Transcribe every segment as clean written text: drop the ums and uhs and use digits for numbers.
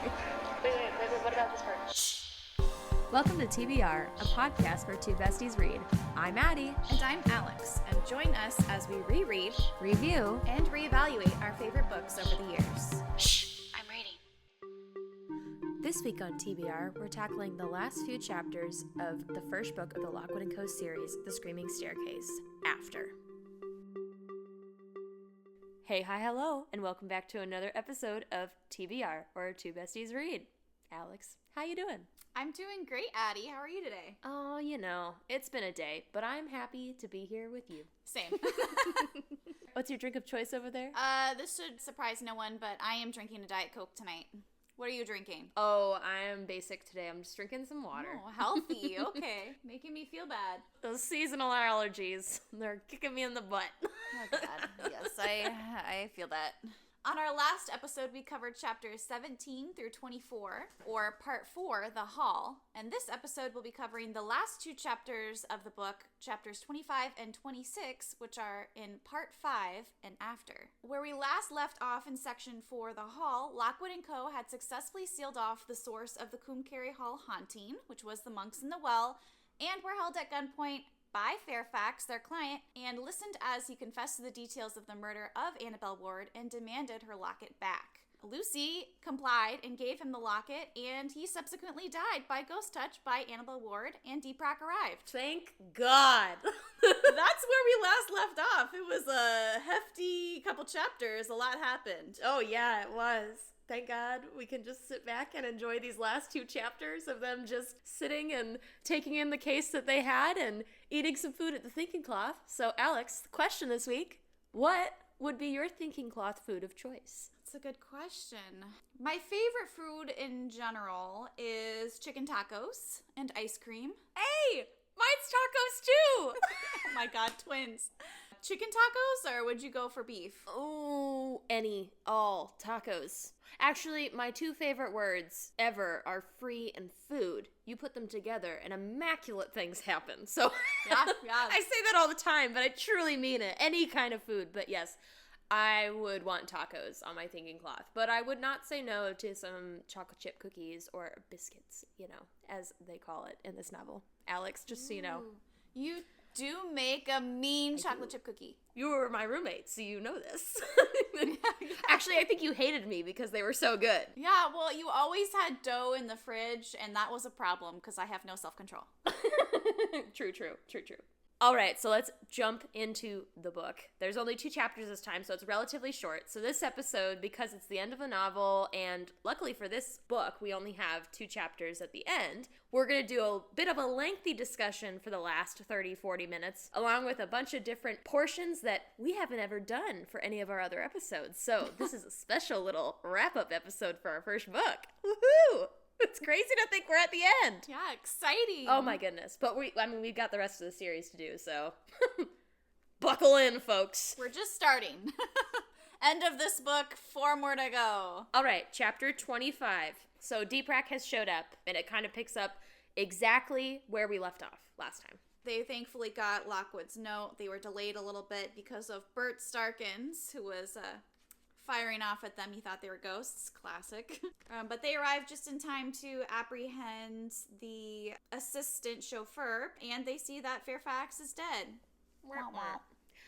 Wait, what about this part? Shh. Welcome to TBR, a podcast where two besties read. I'm Addie. And I'm Alex, and join us as we reread, Review, and reevaluate our favorite books over the years. Shh, I'm reading. This week on TBR, we're tackling the last few chapters of the first book of the Lockwood & Co. series, The Screaming Staircase, After. Hey, hi, hello, and welcome back to another episode of TBR, or Two Besties Read. Alex, how you doing? I'm doing great, Addie. How are you today? Oh, you know, it's been a day, but I'm happy to be here with you. Same. What's your drink of choice over there? This should surprise no one, but I am drinking a Diet Coke tonight. What are you drinking? Oh, I am basic today. I'm just drinking some water. Oh, healthy. Okay. Making me feel bad. Those seasonal allergies, they're kicking me in the butt. Oh, God. Yes, I feel that. On our last episode, we covered chapters 17 through 24, or part 4, The Hall. And this episode will be covering the last two chapters of the book, chapters 25 and 26, which are in part 5 and after. Where we last left off in section 4, The Hall, Lockwood & Co. had successfully sealed off the source of the Combe Carey Hall haunting, which was the monks in the well, and were held at gunpoint by Fairfax, their client, and listened as he confessed to the details of the murder of Annabelle Ward and demanded her locket back. Lucy complied and gave him the locket, and he subsequently died by ghost touch by Annabelle Ward, and Deepak arrived. Thank God. That's where we last left off. It was a hefty couple chapters. A lot happened. Oh, yeah, it was. Thank God we can just sit back and enjoy these last two chapters of them just sitting and taking in the case that they had and eating some food at the thinking cloth. So, Alex, the question this week, what would be your thinking cloth food of choice? That's a good question. My favorite food in general is chicken tacos and ice cream. Hey, mine's tacos too! Oh my God, twins. Chicken tacos, or would you go for beef? Oh, all tacos. Actually, my two favorite words ever are free and food. You put them together and immaculate things happen. So Yeah. I say that all the time, but I truly mean it. Any kind of food. But yes, I would want tacos on my thinking cloth. But I would not say no to some chocolate chip cookies or biscuits, as they call it in this novel. Alex, just so you know. You do make a mean chocolate chip cookie. You were my roommate, so you know this. Actually, I think you hated me because they were so good. Yeah, well, you always had dough in the fridge, and that was a problem because I have no self-control. True. All right, so let's jump into the book. There's only 2 chapters this time, so it's relatively short. So this episode, because it's the end of the novel, and luckily for this book, we only have 2 chapters at the end, we're going to do a bit of a lengthy discussion for the last 30-40 minutes, along with a bunch of different portions that we haven't ever done for any of our other episodes. So this is a special little wrap-up episode for our first book. Woohoo! It's crazy to think we're at the end. Yeah, exciting. Oh my goodness. But we've got the rest of the series to do, so buckle in, folks. We're just starting. End of this book, 4 more to go. All right, chapter 25. So Deepak has showed up, and it kind of picks up exactly where we left off last time. They thankfully got Lockwood's note. They were delayed a little bit because of Bert Starkins, who was firing off at them. He thought they were ghosts. Classic. But they arrived just in time to apprehend the assistant chauffeur, and they see that Fairfax is dead.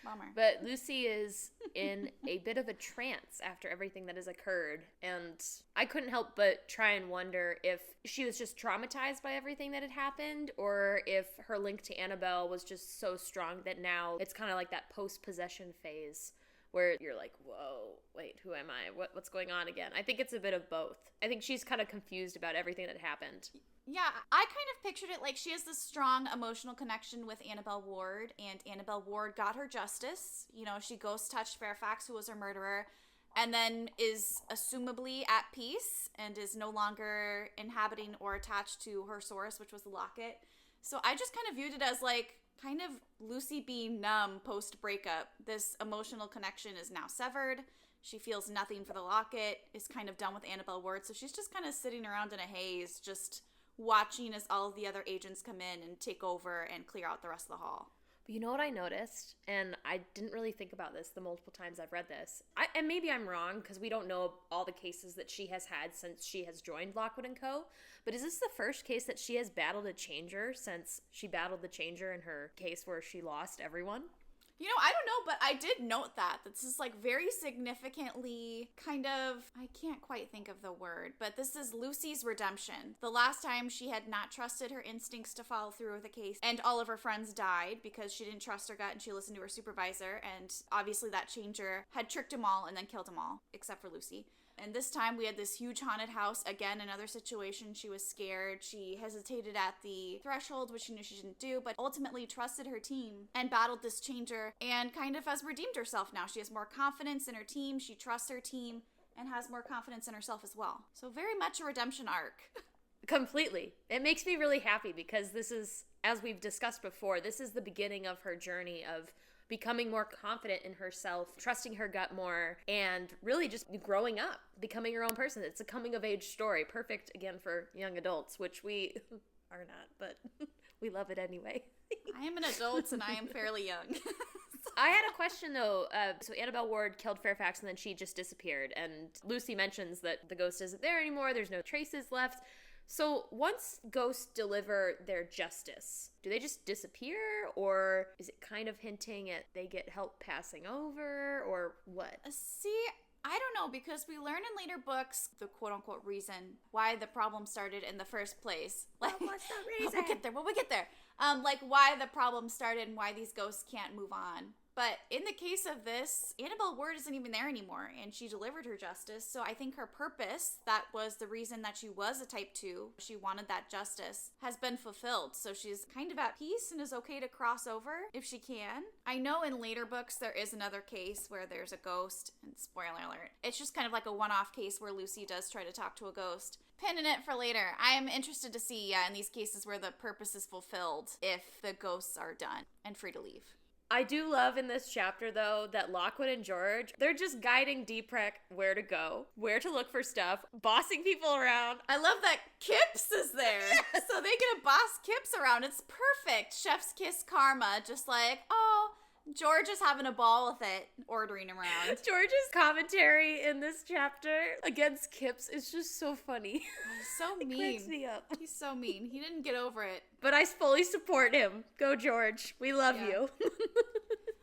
Bummer. But Lucy is in a bit of a trance after everything that has occurred, and I couldn't help but try and wonder if she was just traumatized by everything that had happened, or if her link to Annabelle was just so strong that now it's kind of like that post-possession phase where you're like, whoa, wait, who am I? What's going on again? I think it's a bit of both. I think she's kind of confused about everything that happened. Yeah, I kind of pictured it like she has this strong emotional connection with Annabelle Ward, and Annabelle Ward got her justice. She ghost-touched Fairfax, who was her murderer, and then is assumably at peace and is no longer inhabiting or attached to her source, which was the locket. So I just kind of viewed it as like kind of Lucy being numb post-breakup. This emotional connection is now severed. She feels nothing for the locket, is kind of done with Annabelle Ward, so she's just kind of sitting around in a haze, just watching as all of the other agents come in and take over and clear out the rest of the hall. You know what I noticed? And I didn't really think about this the multiple times I've read this. And maybe I'm wrong because we don't know all the cases that she has had since she has joined Lockwood & Co. But is this the first case that she has battled a changer since she battled the changer in her case where she lost everyone? You know, I don't know, but I did note that. This is like very significantly kind of, I can't quite think of the word, but this is Lucy's redemption. The last time she had not trusted her instincts to follow through with the case, and all of her friends died because she didn't trust her gut and she listened to her supervisor, and obviously that changer had tricked them all and then killed them all, except for Lucy. And this time we had this huge haunted house. Again, another situation. She was scared. She hesitated at the threshold, which she knew she shouldn't do, but ultimately trusted her team and battled this changer and kind of has redeemed herself now. She has more confidence in her team. She trusts her team and has more confidence in herself as well. So very much a redemption arc. Completely. It makes me really happy because this is, as we've discussed before, this is the beginning of her journey of becoming more confident in herself, trusting her gut more, and really just growing up, becoming her own person. It's a coming-of-age story, perfect, again, for young adults, which we are not, but we love it anyway. I am an adult and I am fairly young. I had a question, though. So Annabelle Ward killed Fairfax and then she just disappeared, and Lucy mentions that the ghost isn't there anymore, there's no traces left. So once ghosts deliver their justice, do they just disappear, or is it kind of hinting at they get help passing over, or what? See, I don't know, because we learn in later books the quote-unquote reason why the problem started in the first place. Like, what's the reason? When we get there. Like, why the problem started and why these ghosts can't move on. But in the case of this, Annabelle Ward isn't even there anymore, and she delivered her justice, so I think her purpose, that was the reason that she was a type 2, she wanted that justice, has been fulfilled. So she's kind of at peace and is okay to cross over if she can. I know in later books there is another case where there's a ghost, and spoiler alert, it's just kind of like a one-off case where Lucy does try to talk to a ghost. Pinning it for later. I am interested to see, in these cases where the purpose is fulfilled, if the ghosts are done and free to leave. I do love in this chapter, though, that Lockwood and George, they're just guiding Deeprek where to go, where to look for stuff, bossing people around. I love that Kips is there. Yes. So they get to boss Kips around. It's perfect. Chef's kiss karma. Just like, oh, George is having a ball with it, ordering around. George's commentary in this chapter against Kips is just so funny. He's so mean. It cracks me up. He's so mean. He didn't get over it. But I fully support him. Go, George. We love you.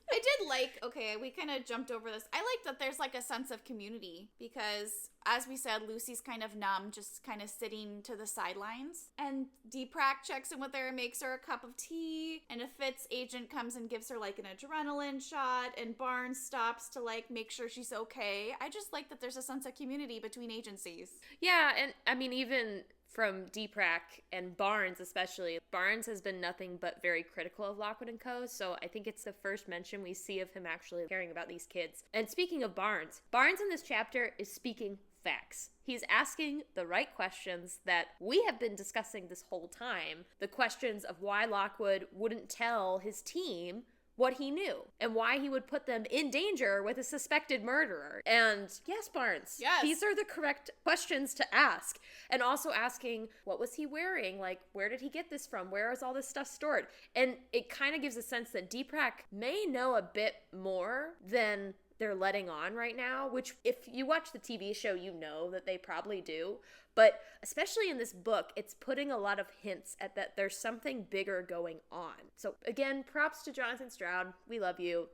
I did like, okay, we kind of jumped over this. I like that there's like a sense of community because, as we said, Lucy's kind of numb, just kind of sitting to the sidelines. And Deepak checks in with her and makes her a cup of tea. And a Fitz agent comes and gives her like an adrenaline shot. And Barnes stops to like make sure she's okay. I just like that there's a sense of community between agencies. Yeah, and I mean, even from Deepak and Barnes especially, Barnes has been nothing but very critical of Lockwood & Co., so I think it's the first mention we see of him actually caring about these kids. And speaking of Barnes in this chapter is speaking facts. He's asking the right questions that we have been discussing this whole time, the questions of why Lockwood wouldn't tell his team what he knew and why he would put them in danger with a suspected murderer. And yes, Barnes, yes, these are the correct questions to ask. And also asking, what was he wearing? Like, where did he get this from? Where is all this stuff stored? And it kind of gives a sense that Deepak may know a bit more than they're letting on right now, which if you watch the TV show, you know that they probably do. But especially in this book, it's putting a lot of hints at that there's something bigger going on. So again, props to Jonathan Stroud. We love you.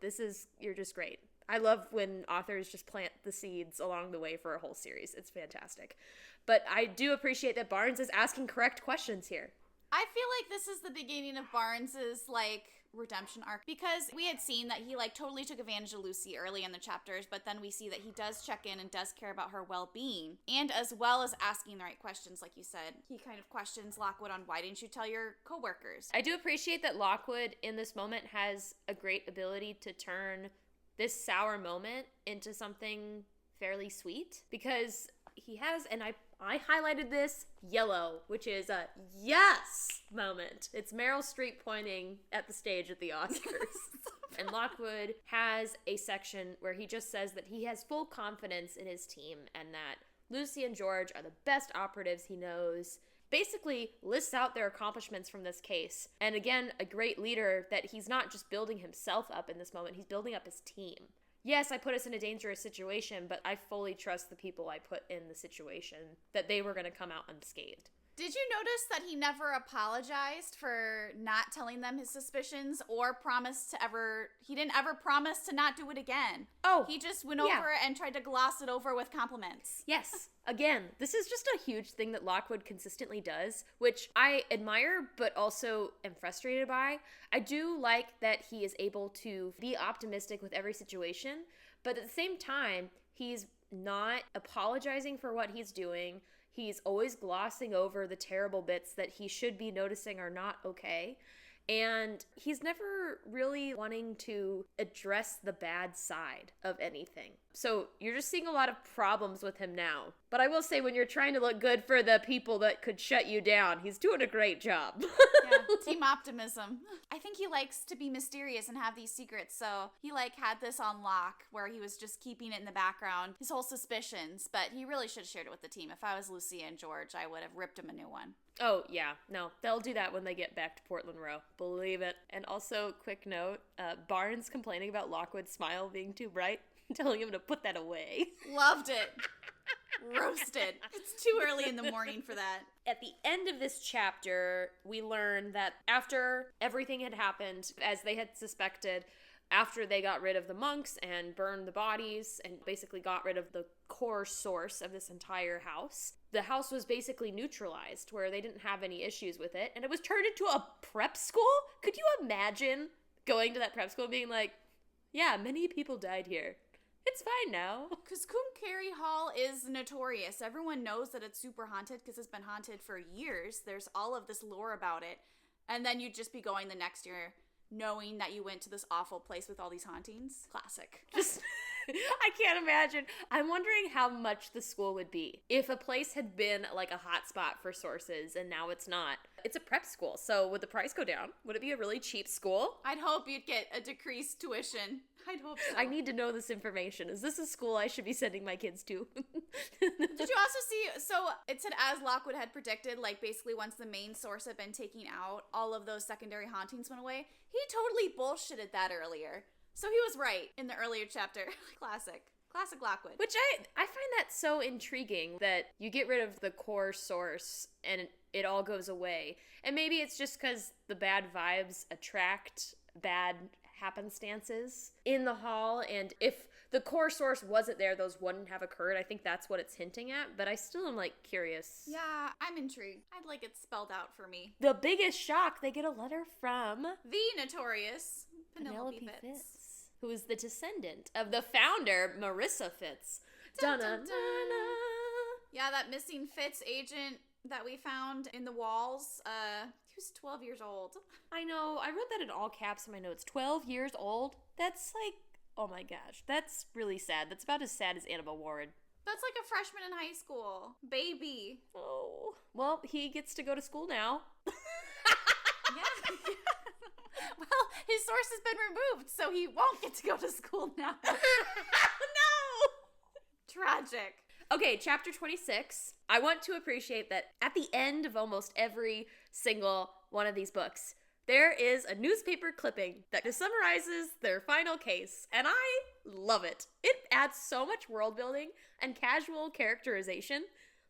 You're just great. I love when authors just plant the seeds along the way for a whole series. It's fantastic. But I do appreciate that Barnes is asking correct questions here. I feel like this is the beginning of Barnes's like redemption arc, because we had seen that he like totally took advantage of Lucy early in the chapters, but then we see that he does check in and does care about her well-being, and as well as asking the right questions. Like you said, he kind of questions Lockwood on why didn't you tell your coworkers. I do appreciate that Lockwood in this moment has a great ability to turn this sour moment into something fairly sweet, because he has, and I highlighted this yellow, which is a yes moment. It's Meryl Streep pointing at the stage at the Oscars. And Lockwood has a section where he just says that he has full confidence in his team and that Lucy and George are the best operatives he knows, basically lists out their accomplishments from this case. And again, a great leader that he's not just building himself up in this moment, he's building up his team. Yes, I put us in a dangerous situation, but I fully trust the people I put in the situation that they were going to come out unscathed. Did you notice that he never apologized for not telling them his suspicions or he didn't ever promise to not do it again? Oh, he just went over and tried to gloss it over with compliments. Yes. Again, this is just a huge thing that Lockwood consistently does, which I admire, but also am frustrated by. I do like that he is able to be optimistic with every situation, but at the same time, he's not apologizing for what he's doing. He's always glossing over the terrible bits that he should be noticing are not okay. And he's never really wanting to address the bad side of anything. So you're just seeing a lot of problems with him now. But I will say, when you're trying to look good for the people that could shut you down, he's doing a great job. Yeah, team optimism. I think he likes to be mysterious and have these secrets, so he had this on lock where he was just keeping it in the background, his whole suspicions, but he really should have shared it with the team. If I was Lucia and George, I would have ripped him a new one. Oh, yeah. No, they'll do that when they get back to Portland Row. Believe it. And also, quick note, Barnes complaining about Lockwood's smile being too bright, telling him to put that away. Loved it. Roasted. It's too early in the morning for that. At the end of this chapter, we learn that after everything had happened, as they had suspected, after they got rid of the monks and burned the bodies and basically got rid of the core source of this entire house, the house was basically neutralized, where they didn't have any issues with it, and it was turned into a prep school? Could you imagine going to that prep school and being like, yeah, many people died here. It's fine now. Because Combe Carey Hall is notorious. Everyone knows that it's super haunted because it's been haunted for years. There's all of this lore about it. And then you'd just be going the next year knowing that you went to this awful place with all these hauntings. Classic. Just, I can't imagine. I'm wondering how much the school would be if a place had been like a hot spot for sources and now it's not. It's a prep school, so would the price go down? Would it be a really cheap school? I'd hope you'd get a decreased tuition. I'd hope so. I need to know this information. Is this a school I should be sending my kids to? Did you also see, so it said, as Lockwood had predicted, basically once the main source had been taken out, all of those secondary hauntings went away. He totally bullshitted that earlier. So he was right in the earlier chapter. Classic Lockwood. Which I find that so intriguing, that you get rid of the core source and it all goes away. And maybe it's just because the bad vibes attract bad happenstances in the hall, and if the core source wasn't there, those wouldn't have occurred. I think that's what it's hinting at, but I still am curious. Yeah, I'm intrigued. I'd like it spelled out for me. The biggest shock, they get a letter from the notorious Penelope Fitz, who is the descendant of the founder, Marissa Fitz. Dun, dun, dun, dun. Yeah, that missing Fitz agent that we found in the walls, he was 12 years old. I know, I wrote that in all caps in my notes. 12 years old? That's oh my gosh, that's really sad. That's about as sad as Annabelle Ward. That's like a freshman in high school. Baby. Oh, well, he gets to go to school now. Yeah. Well, his source has been removed, so he won't get to go to school now. No! Tragic. Okay, chapter 26. I want to appreciate that at the end of almost every single one of these books, there is a newspaper clipping that summarizes their final case, and I love it. It adds so much world building and casual characterization.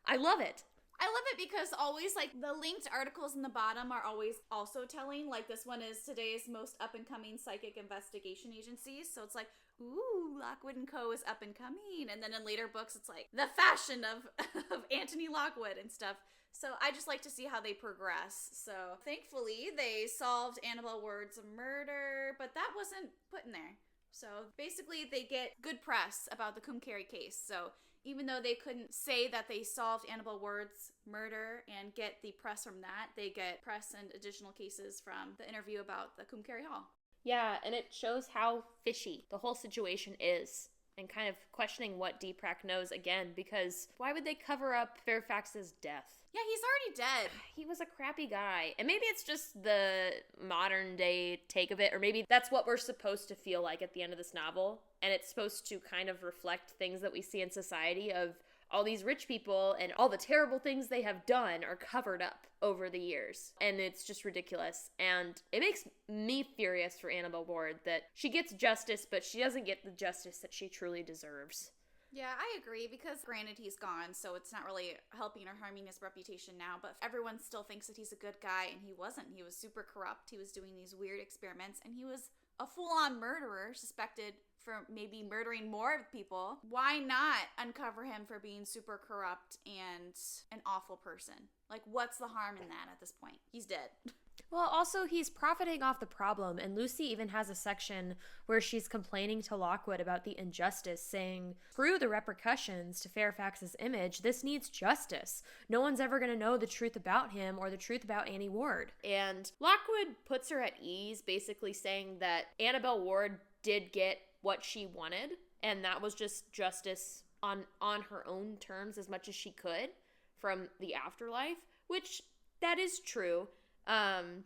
I love it. I love it because always, the linked articles in the bottom are always also telling, this one is today's most up-and-coming psychic investigation agencies, so it's ooh, Lockwood & Co. is up and coming, and then in later books, it's the fashion of Anthony Lockwood and stuff. So I just like to see how they progress. So thankfully, they solved Annabelle Ward's murder, but that wasn't put in there. So basically, they get good press about the Combe Carey case. So even though they couldn't say that they solved Annabelle Ward's murder and get the press from that, they get press and additional cases from the interview about the Combe Carey Hall. Yeah, and it shows how fishy the whole situation is, and kind of questioning what Deepak knows again, because why would they cover up Fairfax's death? Yeah, he's already dead. He was a crappy guy. And maybe it's just the modern day take of it, or maybe that's what we're supposed to feel like at the end of this novel, and it's supposed to kind of reflect things that we see in society of all these rich people and all the terrible things they have done are covered up over the years. And it's just ridiculous. And it makes me furious for Annabelle Ward that she gets justice, but she doesn't get the justice that she truly deserves. Yeah, I agree, because granted he's gone, so it's not really helping or harming his reputation now, but everyone still thinks that he's a good guy, and he wasn't. He was super corrupt, he was doing these weird experiments, and he was a full-on murderer, suspected for maybe murdering more people. Why not uncover him for being super corrupt and an awful person? Like, what's the harm in that at this point? He's dead. Well, also, he's profiting off the problem, and Lucy even has a section where she's complaining to Lockwood about the injustice, saying, screw the repercussions to Fairfax's image, this needs justice. No one's ever going to know the truth about him or the truth about Annie Ward. And Lockwood puts her at ease, basically saying that Annabelle Ward did get what she wanted, and that was just justice on her own terms as much as she could from the afterlife, which that is true. And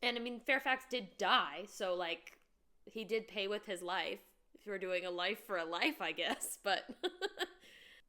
I mean, Fairfax did die, so like he did pay with his life. If we're doing a life for a life, I guess, but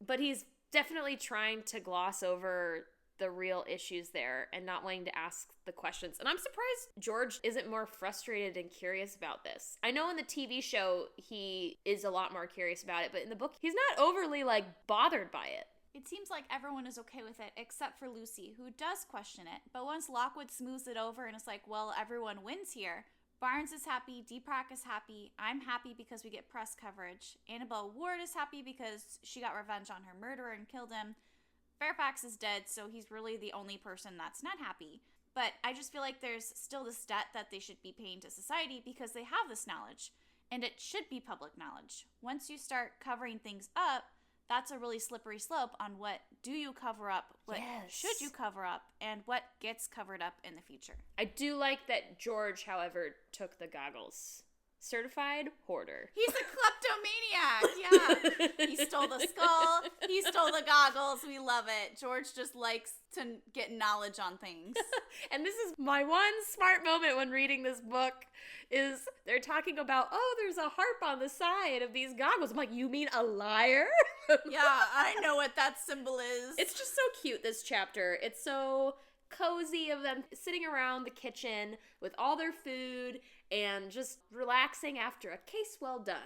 but he's definitely trying to gloss over the real issues there and not wanting to ask the questions. And I'm surprised George isn't more frustrated and curious about this. I know in the TV show he is a lot more curious about it, but in the book he's not overly like bothered by it. It seems like everyone is okay with it, except for Lucy, who does question it. But once Lockwood smooths it over and is like, well, everyone wins here, Barnes is happy, Deepak is happy, I'm happy because we get press coverage, Annabelle Ward is happy because she got revenge on her murderer and killed him, Fairfax is dead, so he's really the only person that's not happy. But I just feel like there's still this debt that they should be paying to society because they have this knowledge, and it should be public knowledge. Once you start covering things up, that's a really slippery slope on what do you cover up, what should you cover up, and what gets covered up in the future. I do like that George, however, took the goggles. Certified hoarder. He's a kleptomaniac, yeah. He stole the skull, he stole the goggles, we love it. George just likes to get knowledge on things. And this is my one smart moment when reading this book, is they're talking about, oh, there's a harp on the side of these goggles. I'm like, you mean a lyre? Yeah, I know what that symbol is. It's just so cute, this chapter. It's so cozy of them sitting around the kitchen with all their food and just relaxing after a case well done.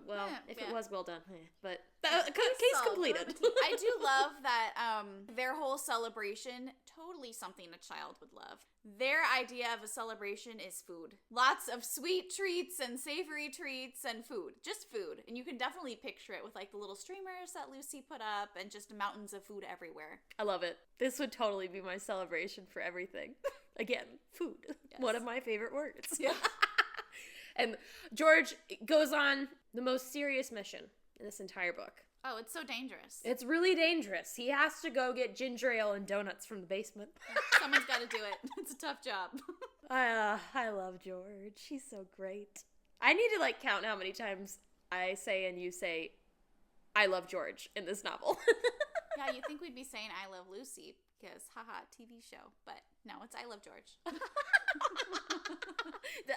Well, if it was well done, but case completed. I do love that their whole celebration, totally something a child would love. Their idea of a celebration is food. Lots of sweet treats and savory treats and food. Just food. And you can definitely picture it with like the little streamers that Lucy put up and just mountains of food everywhere. I love it. This would totally be my celebration for everything. Again, food. Yes. One of my favorite words. Yeah. And George goes on the most serious mission in this entire book. Oh, it's so dangerous. It's really dangerous. He has to go get ginger ale and donuts from the basement. Someone's got to do it. It's a tough job. I love George. He's so great. I need to like count how many times I say and you say, I love George in this novel. Yeah, you'd think we'd be saying I love Lucy because, haha, TV show. But no, it's I love George.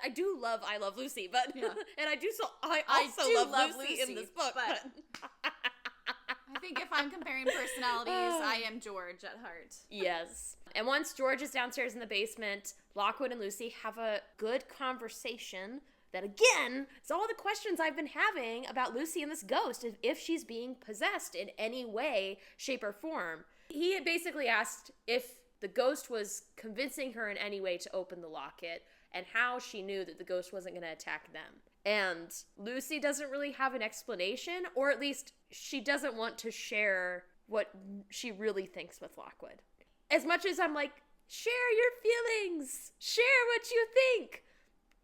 I do love I Love Lucy, but yeah. And I also love Lucy in this book. But I think if I'm comparing personalities, I am George at heart. Yes. And once George is downstairs in the basement, Lockwood and Lucy have a good conversation that, again, it's all the questions I've been having about Lucy and this ghost, if she's being possessed in any way, shape, or form. He had basically asked if the ghost was convincing her in any way to open the locket and how she knew that the ghost wasn't going to attack them. And Lucy doesn't really have an explanation, or at least she doesn't want to share what she really thinks with Lockwood. As much as I'm like, share your feelings, share what you think.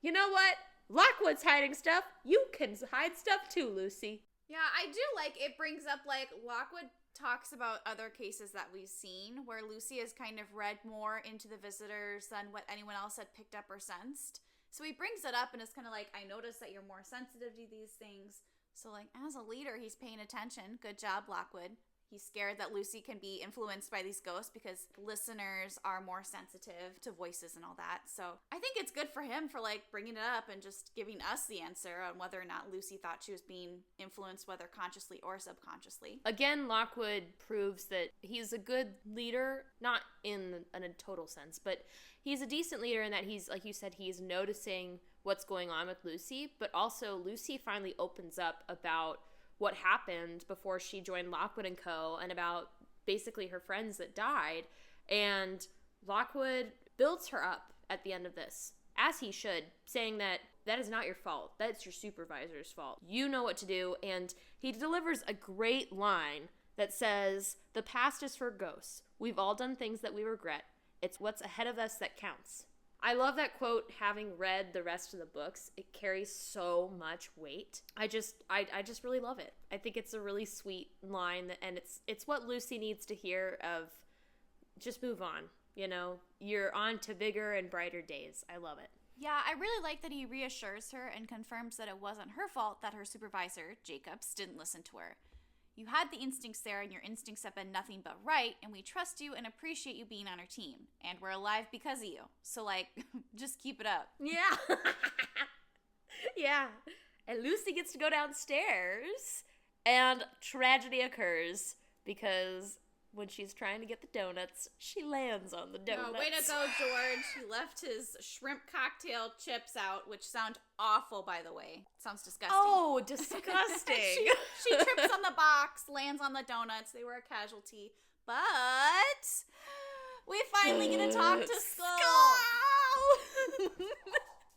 You know what? Lockwood's hiding stuff. You can hide stuff too, Lucy. Yeah, I do like it brings up like Lockwood talks about other cases that we've seen where Lucy has kind of read more into the visitors than what anyone else had picked up or sensed. So he brings it up and it's kind of like, I noticed that you're more sensitive to these things. So like as a leader, he's paying attention. Good job, Lockwood. He's scared that Lucy can be influenced by these ghosts because listeners are more sensitive to voices and all that. So I think it's good for him for like bringing it up and just giving us the answer on whether or not Lucy thought she was being influenced, whether consciously or subconsciously. Again, Lockwood proves that he's a good leader, not in a total sense, but he's a decent leader in that he's, like you said, he's noticing what's going on with Lucy, but also Lucy finally opens up about what happened before she joined Lockwood and Co. and about basically her friends that died. And Lockwood builds her up at the end of this, as he should, saying that that is not your fault. That's your supervisor's fault. You know what to do. And he delivers a great line that says, "The past is for ghosts. We've all done things that we regret. It's what's ahead of us that counts." I love that quote. Having read the rest of the books, it carries so much weight. I just really love it. I think it's a really sweet line, and it's what Lucy needs to hear of just move on. You know, you're on to bigger and brighter days. I love it. Yeah, I really like that he reassures her and confirms that it wasn't her fault that her supervisor, Jacobs, didn't listen to her. You had the instincts there, and your instincts have been nothing but right, and we trust you and appreciate you being on our team. And we're alive because of you. So, like, just keep it up. Yeah. Yeah. And Lucy gets to go downstairs, and tragedy occurs because when she's trying to get the donuts, she lands on the donuts. Oh, way to go, George. He left his shrimp cocktail chips out, which sound awful, by the way. Sounds disgusting. Oh, disgusting. she trips on the box, lands on the donuts. They were a casualty. But we finally get to talk to Skull.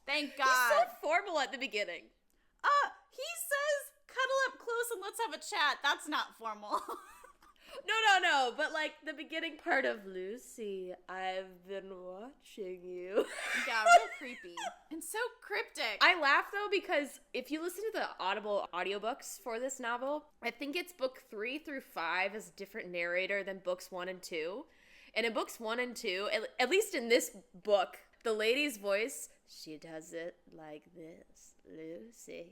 Thank God. He's so formal at the beginning. He says, cuddle up close and let's have a chat. That's not formal. No, but like the beginning part of Lucy, I've been watching you. Yeah, real creepy. And so cryptic. I laugh though because if you listen to the Audible audiobooks for this novel, I think it's book 3 through 5 is a different narrator than books 1 and 2. And in books 1 and 2, at least in this book, the lady's voice, she does it like this. Lucy.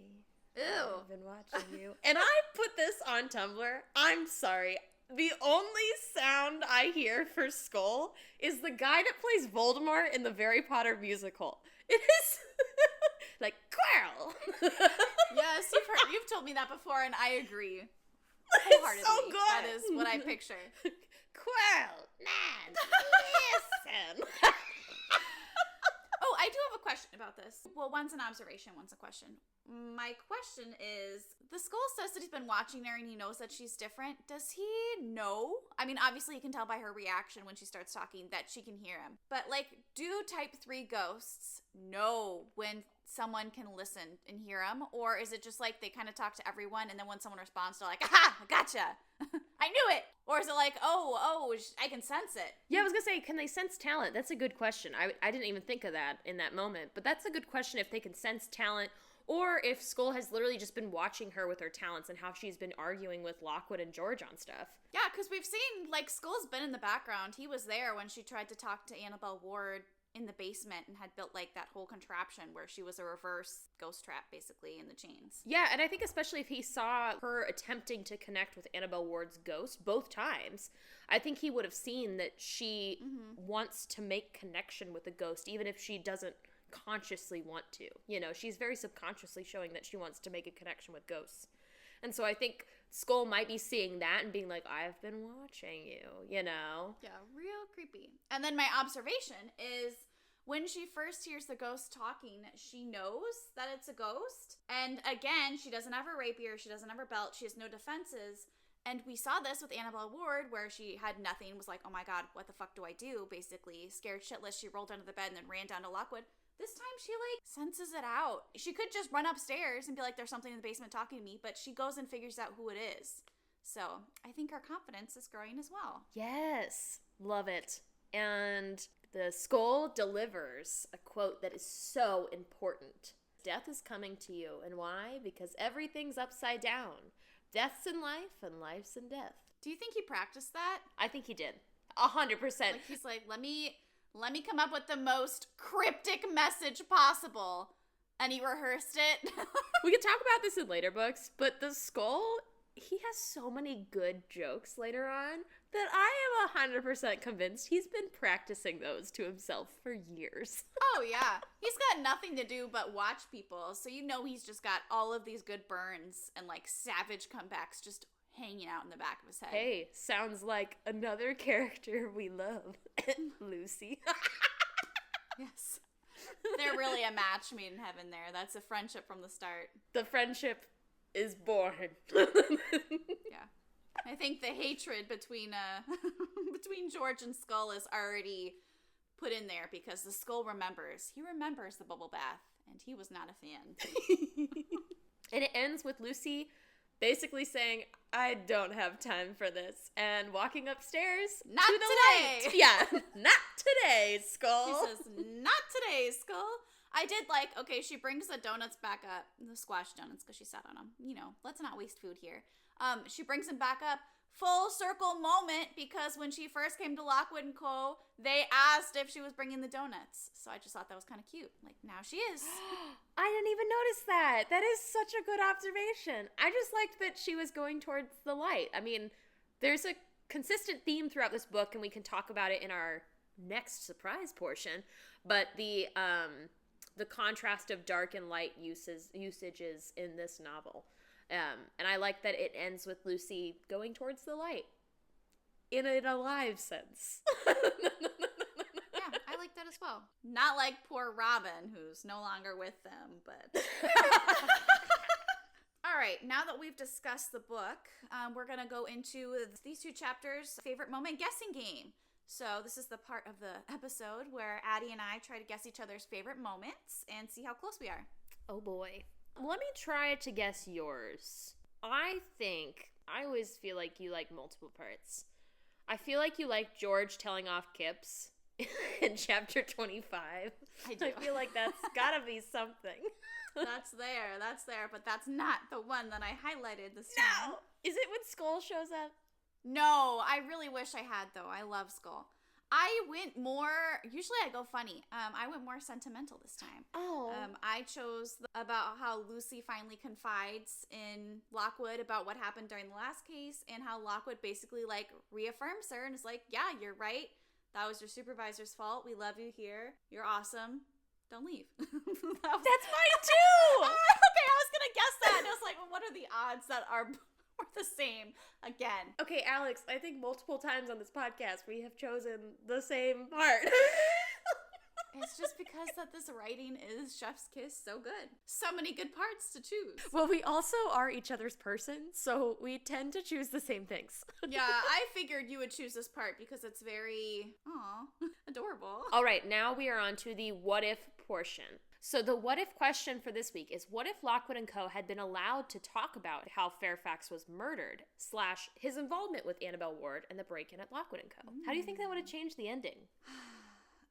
Ew. I've been watching you. And I put this on Tumblr. I'm sorry. The only sound I hear for Skull is the guy that plays Voldemort in the Harry Potter musical. It is like, Quirrell. Yes, you've told me that before, and I agree. It's so good. That is what I picture. Quirrell, man, listen. Oh, I do have a question about this. Well, one's an observation, one's a question. My question is, the Skull says that he's been watching her and he knows that she's different. Does he know? I mean, obviously you can tell by her reaction when she starts talking that she can hear him. But, like, do type 3 ghosts know when someone can listen and hear them? Or is it just like they kind of talk to everyone and then when someone responds, they're like, aha, gotcha. I knew it. Or is it like, oh, I can sense it? Yeah, I was going to say, can they sense talent? That's a good question. I didn't even think of that in that moment. But that's a good question if they can sense talent. Or if Skull has literally just been watching her with her talents and how she's been arguing with Lockwood and George on stuff. Yeah, because we've seen, like, Skull's been in the background. He was there when she tried to talk to Annabelle Ward in the basement and had built, like, that whole contraption where she was a reverse ghost trap, basically, in the chains. Yeah, and I think especially if he saw her attempting to connect with Annabelle Ward's ghost both times, I think he would have seen that she wants to make connection with the ghost, even if she doesn't consciously want to. You know, she's very subconsciously showing that she wants to make a connection with ghosts. And so I think Skull might be seeing that and being like, I've been watching you, you know? Yeah, real creepy. And then my observation is when she first hears the ghost talking, she knows that it's a ghost. And again, she doesn't have her rapier, she doesn't have her belt, she has no defenses. And we saw this with Annabelle Ward, where she had nothing, was like, oh my god, what the fuck do I do? Basically, scared shitless, she rolled under the bed and then ran down to Lockwood. This time she, like, senses it out. She could just run upstairs and be like, there's something in the basement talking to me, but she goes and figures out who it is. So I think her confidence is growing as well. Yes. Love it. And the Skull delivers a quote that is so important. Death is coming to you. And why? Because everything's upside down. Death's in life and life's in death. Do you think he practiced that? I think he did. 100%. Like, he's like, let me come up with the most cryptic message possible. And he rehearsed it. We could talk about this in later books, but the Skull he has so many good jokes later on that I am 100% convinced he's been practicing those to himself for years. Oh, yeah. He's got nothing to do but watch people, so you know he's just got all of these good burns and, like, savage comebacks just hanging out in the back of his head. Hey, sounds like another character we love. Lucy. Yes. They're really a match made in heaven there. That's a friendship from the start. The friendship is born. Yeah. I think the hatred between between George and Skull is already put in there because the Skull remembers. He remembers the bubble bath, and he was not a fan. And it ends with Lucy basically saying, I don't have time for this, and walking upstairs Not to the today. light. Yeah, not today, Skull. She says, not today, Skull. I did like, okay, she brings the donuts back up, the squash donuts, because she sat on them. You know, let's not waste food here. She brings them back up. Full circle moment, because when she first came to Lockwood & Co., they asked if she was bringing the donuts. So I just thought that was kind of cute. Like, now she is. I didn't even notice that. That is such a good observation. I just liked that she was going towards the light. I mean, there's a consistent theme throughout this book, and we can talk about it in our next surprise portion. But the contrast of dark and light usages in this novel. And I like that it ends with Lucy going towards the light. In an alive sense. Yeah, I like that as well. Not like poor Robin, who's no longer with them, but... All right, now that we've discussed the book, we're going to go into these two chapters' favorite moment guessing game. So this is the part of the episode where Addie and I try to guess each other's favorite moments and see how close we are. Oh boy. Let me try to guess yours. I always feel like you like multiple parts. I feel like you like George telling off Kips in chapter 25. I do. I feel like that's gotta be something. That's there, but that's not the one that I highlighted this time. No! Is it when Skull shows up? No, I really wish I had, though. I love Skull. I went more, usually I go funny. I went more sentimental this time. Oh. I chose about how Lucy finally confides in Lockwood about what happened during the last case and how Lockwood basically like reaffirms her and is like, yeah, you're right. That was your supervisor's fault. We love you here. You're awesome. Don't leave. That's mine too! Okay, I was going to guess that. And I was like, well, what are the odds that are the same again? Okay, Alex, I think multiple times on this podcast we have chosen the same part. It's just because that this writing is chef's kiss so good. So many good parts to choose. Well, we also are each other's person, so we tend to choose the same things. Yeah, I figured you would choose this part because it's very, adorable. All right, now we are on to the what if portion. So the what if question for this week is, what if Lockwood & Co. had been allowed to talk about how Fairfax was murdered / his involvement with Annabelle Ward and the break-in at Lockwood & Co.? How do you think that would have changed the ending?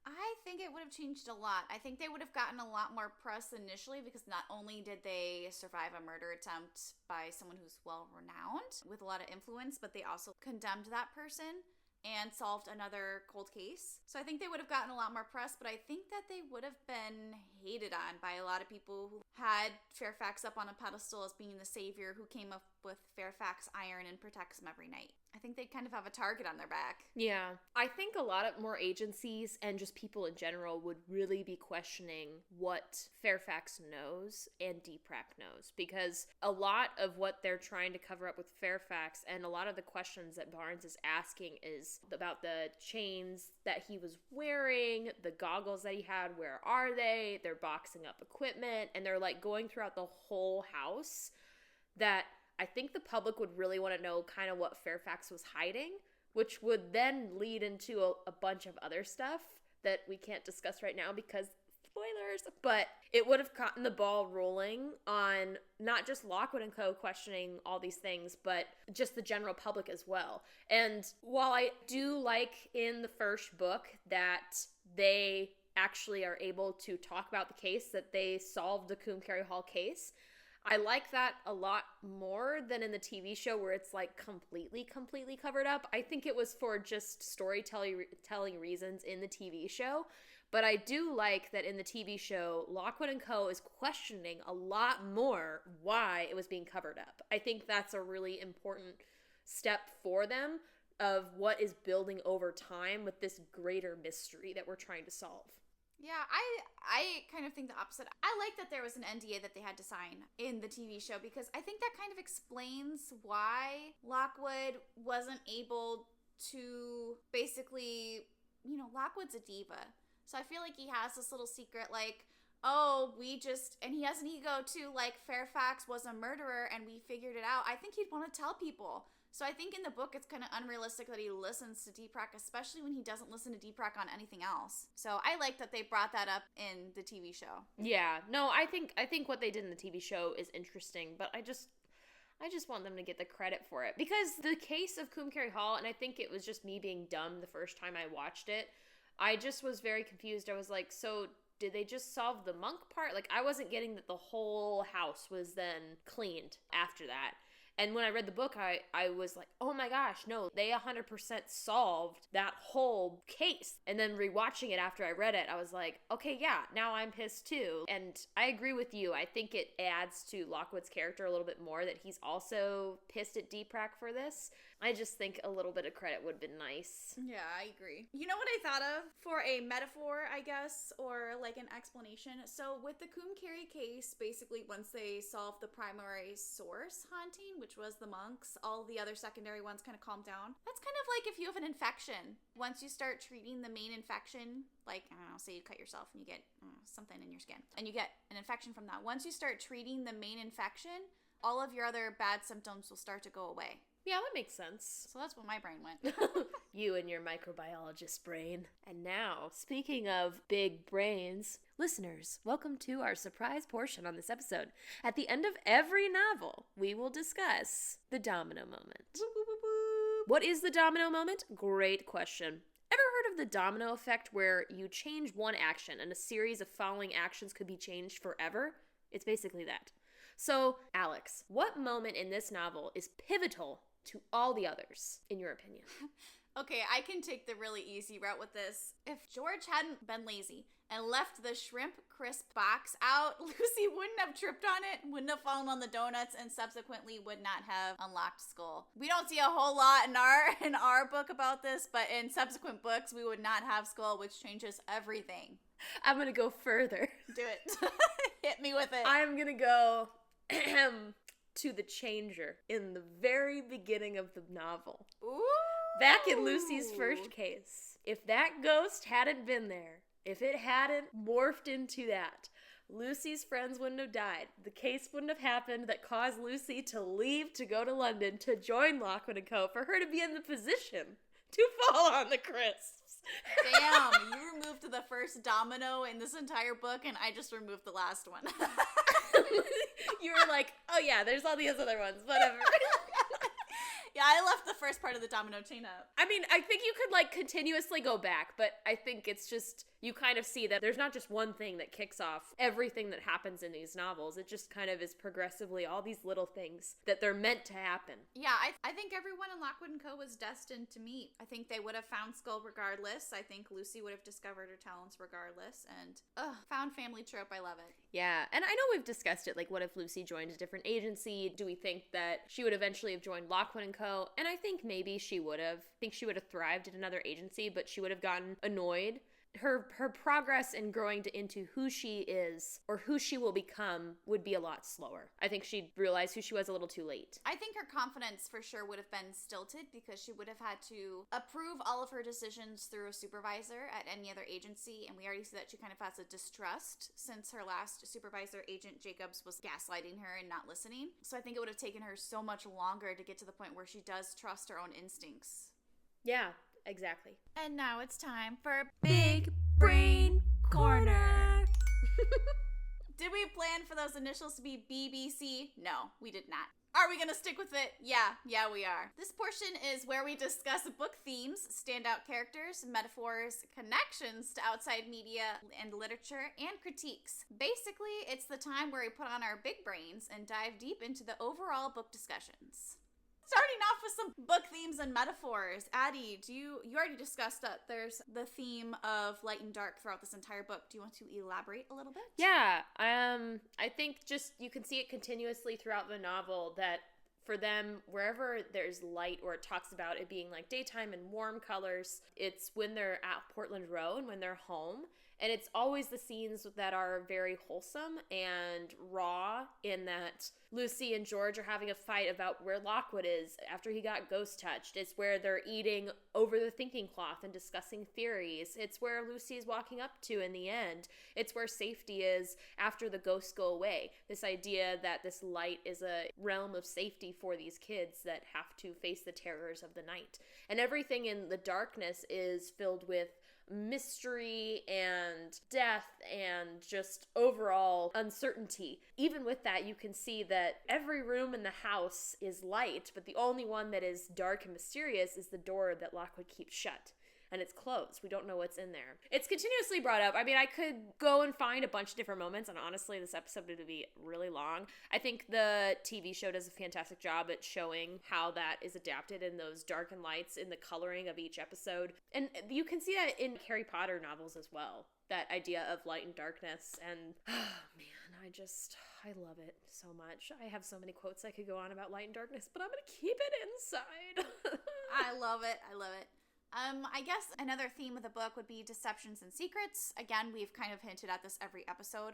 I think it would have changed a lot. I think they would have gotten a lot more press initially because not only did they survive a murder attempt by someone who's well-renowned with a lot of influence, but they also condemned that person and solved another cold case. So I think they would have gotten a lot more press, but I think that they would have been hated on by a lot of people who had Fairfax up on a pedestal as being the savior who came up with Fairfax iron and protects him every night. I think they'd kind of have a target on their back. Yeah. I think a lot of more agencies and just people in general would really be questioning what Fairfax knows and DPRAC knows, because a lot of what they're trying to cover up with Fairfax and a lot of the questions that Barnes is asking is about the chains that he was wearing, the goggles that he had, where are they? They're boxing up equipment, and they're like going throughout the whole house that I think the public would really want to know kind of what Fairfax was hiding, which would then lead into a bunch of other stuff that we can't discuss right now because spoilers, but it would have gotten the ball rolling on not just Lockwood & Co. questioning all these things, but just the general public as well. And while I do like in the first book that they actually are able to talk about the case, that they solved the Combe Carey Hall case, I like that a lot more than in the TV show where it's like completely covered up. I think it was for just storytelling reasons in the TV show. But I do like that in the TV show, Lockwood & Co. is questioning a lot more why it was being covered up. I think that's a really important step for them of what is building over time with this greater mystery that we're trying to solve. Yeah, I kind of think the opposite. I like that there was an NDA that they had to sign in the TV show because I think that kind of explains why Lockwood wasn't able to basically, Lockwood's a diva. So I feel like he has this little secret like, and he has an ego too, like Fairfax was a murderer and we figured it out. I think he'd want to tell people. So I think in the book, it's kind of unrealistic that he listens to Deepak, especially when he doesn't listen to Deepak on anything else. So I like that they brought that up in the TV show. Yeah, no, I think what they did in the TV show is interesting, but I just want them to get the credit for it. Because the case of Combe Carey Hall, and I think it was just me being dumb the first time I watched it, I just was very confused. I was like, so did they just solve the monk part? Like, I wasn't getting that the whole house was then cleaned after that. And when I read the book, I was like, oh my gosh, no, they 100% solved that whole case. And then rewatching it after I read it, I was like, okay, yeah, now I'm pissed too. And I agree with you. I think it adds to Lockwood's character a little bit more that he's also pissed at Deepak for this. I just think a little bit of credit would have been nice. Yeah, I agree. You know what I thought of for a metaphor, I guess, or like an explanation? So with the Combe Carey case, basically once they solved the primary source haunting, which was the monks, all the other secondary ones kind of calmed down. That's kind of like if you have an infection. Once you start treating the main infection, like, I don't know, say you cut yourself and you get something in your skin, and you get an infection from that. Once you start treating the main infection, all of your other bad symptoms will start to go away. Yeah, that makes sense. So that's what my brain went. You and your microbiologist brain. And now, speaking of big brains, listeners, welcome to our surprise portion on this episode. At the end of every novel, we will discuss the domino moment. Whoop, whoop, whoop, whoop. What is the domino moment? Great question. Ever heard of the domino effect where you change one action and a series of following actions could be changed forever? It's basically that. So, Alex, what moment in this novel is pivotal to all the others, in your opinion? Okay, I can take the really easy route with this. If George hadn't been lazy and left the shrimp crisp box out, Lucy wouldn't have tripped on it, wouldn't have fallen on the donuts, and subsequently would not have unlocked Skull. We don't see a whole lot in our book about this, but in subsequent books, we would not have Skull, which changes everything. I'm gonna go further. Do it. Hit me with it. I'm gonna go to the changer in the very beginning of the novel. Ooh. Back in Lucy's first case. If that ghost hadn't been there, if it hadn't morphed into that, Lucy's friends wouldn't have died. The case wouldn't have happened that caused Lucy to leave to go to London to join Lockwood & Co. for her to be in the position to fall on the crisps. Damn, you removed the first domino in this entire book, and I just removed the last one. You were like, oh yeah, there's all these other ones, whatever. Yeah, I left the first part of the domino chain up. I mean, I think you could like continuously go back, but I think it's just, you kind of see that there's not just one thing that kicks off everything that happens in these novels. It just kind of is progressively all these little things that they're meant to happen. Yeah, I think everyone in Lockwood & Co. was destined to meet. I think they would have found Skull regardless. I think Lucy would have discovered her talents regardless. And, found family trope. I love it. Yeah, and I know we've discussed it, like what if Lucy joined a different agency? Do we think that she would eventually have joined Lockwood & Co.? And I think maybe she would have. I think she would have thrived at another agency, but she would have gotten annoyed. Her progress in growing into who she is or who she will become would be a lot slower. I think she'd realize who she was a little too late. I think her confidence for sure would have been stilted because she would have had to approve all of her decisions through a supervisor at any other agency, and we already see that she kind of has a distrust since her last supervisor, Agent Jacobs, was gaslighting her and not listening. So I think it would have taken her so much longer to get to the point where she does trust her own instincts. Yeah. Exactly. And now it's time for Big Brain Corner. Did we plan for those initials to be BBC? No, we did not. Are we going to stick with it? Yeah, we are. This portion is where we discuss book themes, standout characters, metaphors, connections to outside media and literature, and critiques. Basically, it's the time where we put on our big brains and dive deep into the overall book discussions. Starting off with some book themes and metaphors. Addie, you already discussed that there's the theme of light and dark throughout this entire book. Do you want to elaborate a little bit? Yeah, I think just you can see it continuously throughout the novel that for them, wherever there's light or it talks about it being like daytime and warm colors, it's when they're at Portland Row and when they're home. And it's always the scenes that are very wholesome and raw in that Lucy and George are having a fight about where Lockwood is after he got ghost touched. It's where they're eating over the thinking cloth and discussing theories. It's where Lucy is walking up to in the end. It's where safety is after the ghosts go away. This idea that this light is a realm of safety for these kids that have to face the terrors of the night. And everything in the darkness is filled with mystery and death and just overall uncertainty. Even with that, you can see that every room in the house is light, but the only one that is dark and mysterious is the door that Lockwood keeps shut. And it's closed. We don't know what's in there. It's continuously brought up. I mean, I could go and find a bunch of different moments, and honestly, this episode would be really long. I think the TV show does a fantastic job at showing how that is adapted in those dark and lights in the coloring of each episode. And you can see that in Harry Potter novels as well. That idea of light and darkness. And, oh man, I love it so much. I have so many quotes I could go on about light and darkness, but I'm going to keep it inside. I love it. I guess another theme of the book would be deceptions and secrets. Again, we've kind of hinted at this every episode.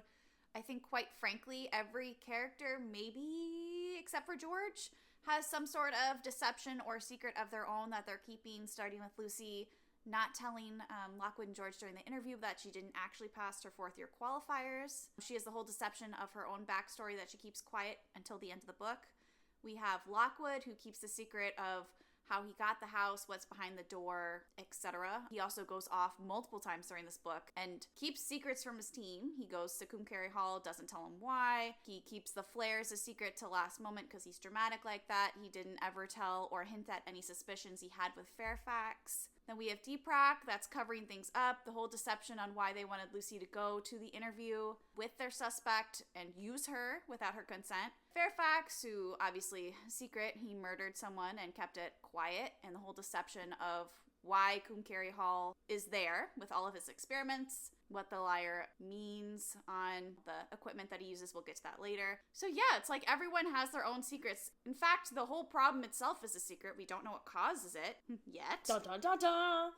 I think, quite frankly, every character, maybe except for George, has some sort of deception or secret of their own that they're keeping, starting with Lucy not telling Lockwood and George during the interview that she didn't actually pass her 4th year qualifiers. She has the whole deception of her own backstory that she keeps quiet until the end of the book. We have Lockwood, who keeps the secret of how he got the house, what's behind the door, etc. He also goes off multiple times during this book and keeps secrets from his team. He goes to Combe Carey Hall, doesn't tell him why. He keeps the flares a secret till last moment because he's dramatic like that. He didn't ever tell or hint at any suspicions he had with Fairfax. Then we have Deepak, that's covering things up, the whole deception on why they wanted Lucy to go to the interview with their suspect and use her without her consent. Fairfax, who obviously secret, he murdered someone and kept it quiet, and the whole deception of why Combe Carey Hall is there with all of his experiments, what the liar means on the equipment that he uses. We'll get to that later. So yeah, it's like everyone has their own secrets. In fact, the whole problem itself is a secret. We don't know what causes it yet. Dun, dun, dun, dun.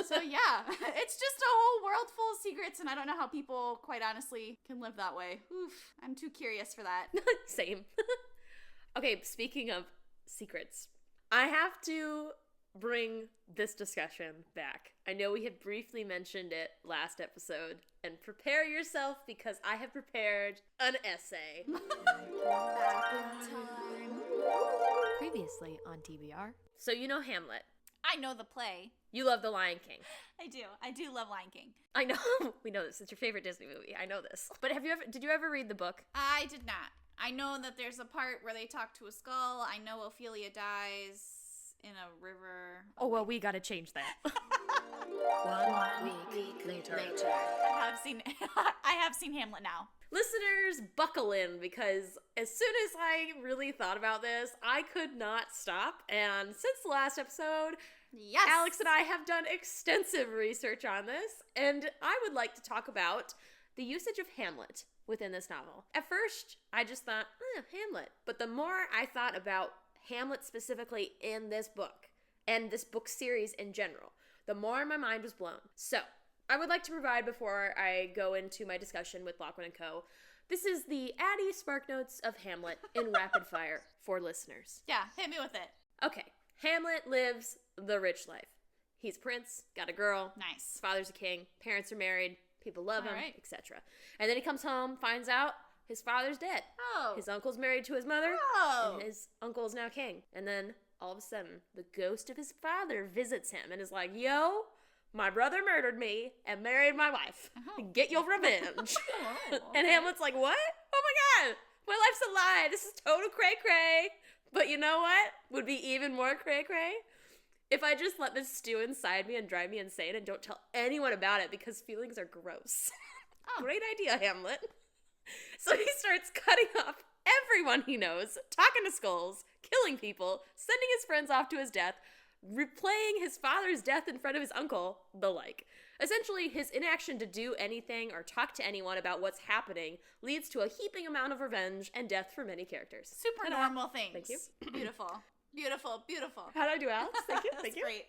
So yeah, it's just a whole world full of secrets, and I don't know how people, quite honestly, can live that way. Oof, I'm too curious for that. Same. Okay, speaking of secrets, I have to bring this discussion back. I know we had briefly mentioned it last episode, and prepare yourself because I have prepared an essay. Previously on TBR. So you know Hamlet. I know the play. You love The Lion King. I do love Lion King. I know. We know this. It's your favorite Disney movie. I know this. But did you ever read the book? I did not. I know that there's a part where they talk to a skull. I know Ophelia dies in a river. Oh, well, we gotta change that. 1 week later. I have seen Hamlet now. Listeners, buckle in, because as soon as I really thought about this, I could not stop. And since the last episode, yes, Alex and I have done extensive research on this, and I would like to talk about the usage of Hamlet within this novel. At first, I just thought, Hamlet. But the more I thought about Hamlet specifically in this book, and this book series in general, the more my mind was blown. So, I would like to provide, before I go into my discussion with Lockwood and Co., this is the Addie Spark Notes of Hamlet in rapid fire for listeners. Yeah, hit me with it. Okay, Hamlet lives the rich life. He's a prince, got a girl. Nice. His father's a king, parents are married, people love him, right, etc. And then he comes home, finds out his father's dead. Oh. His uncle's married to his mother. Oh. And his uncle is now king. And then, all of a sudden, the ghost of his father visits him and is like, yo, my brother murdered me and married my wife. Oh. Get your revenge. Oh, okay. And Hamlet's like, what? Oh my god, my life's a lie. This is total cray-cray. But you know what would be even more cray-cray? If I just let this stew inside me and drive me insane and don't tell anyone about it because feelings are gross. Oh. Great idea, Hamlet. So he starts cutting off everyone he knows, talking to skulls, killing people, sending his friends off to his death, replaying his father's death in front of his uncle, the like. Essentially, his inaction to do anything or talk to anyone about what's happening leads to a heaping amount of revenge and death for many characters. Super normal things. Thank you. Beautiful. Beautiful. Beautiful. How did I do, Alex? Thank you. Thank you. Great.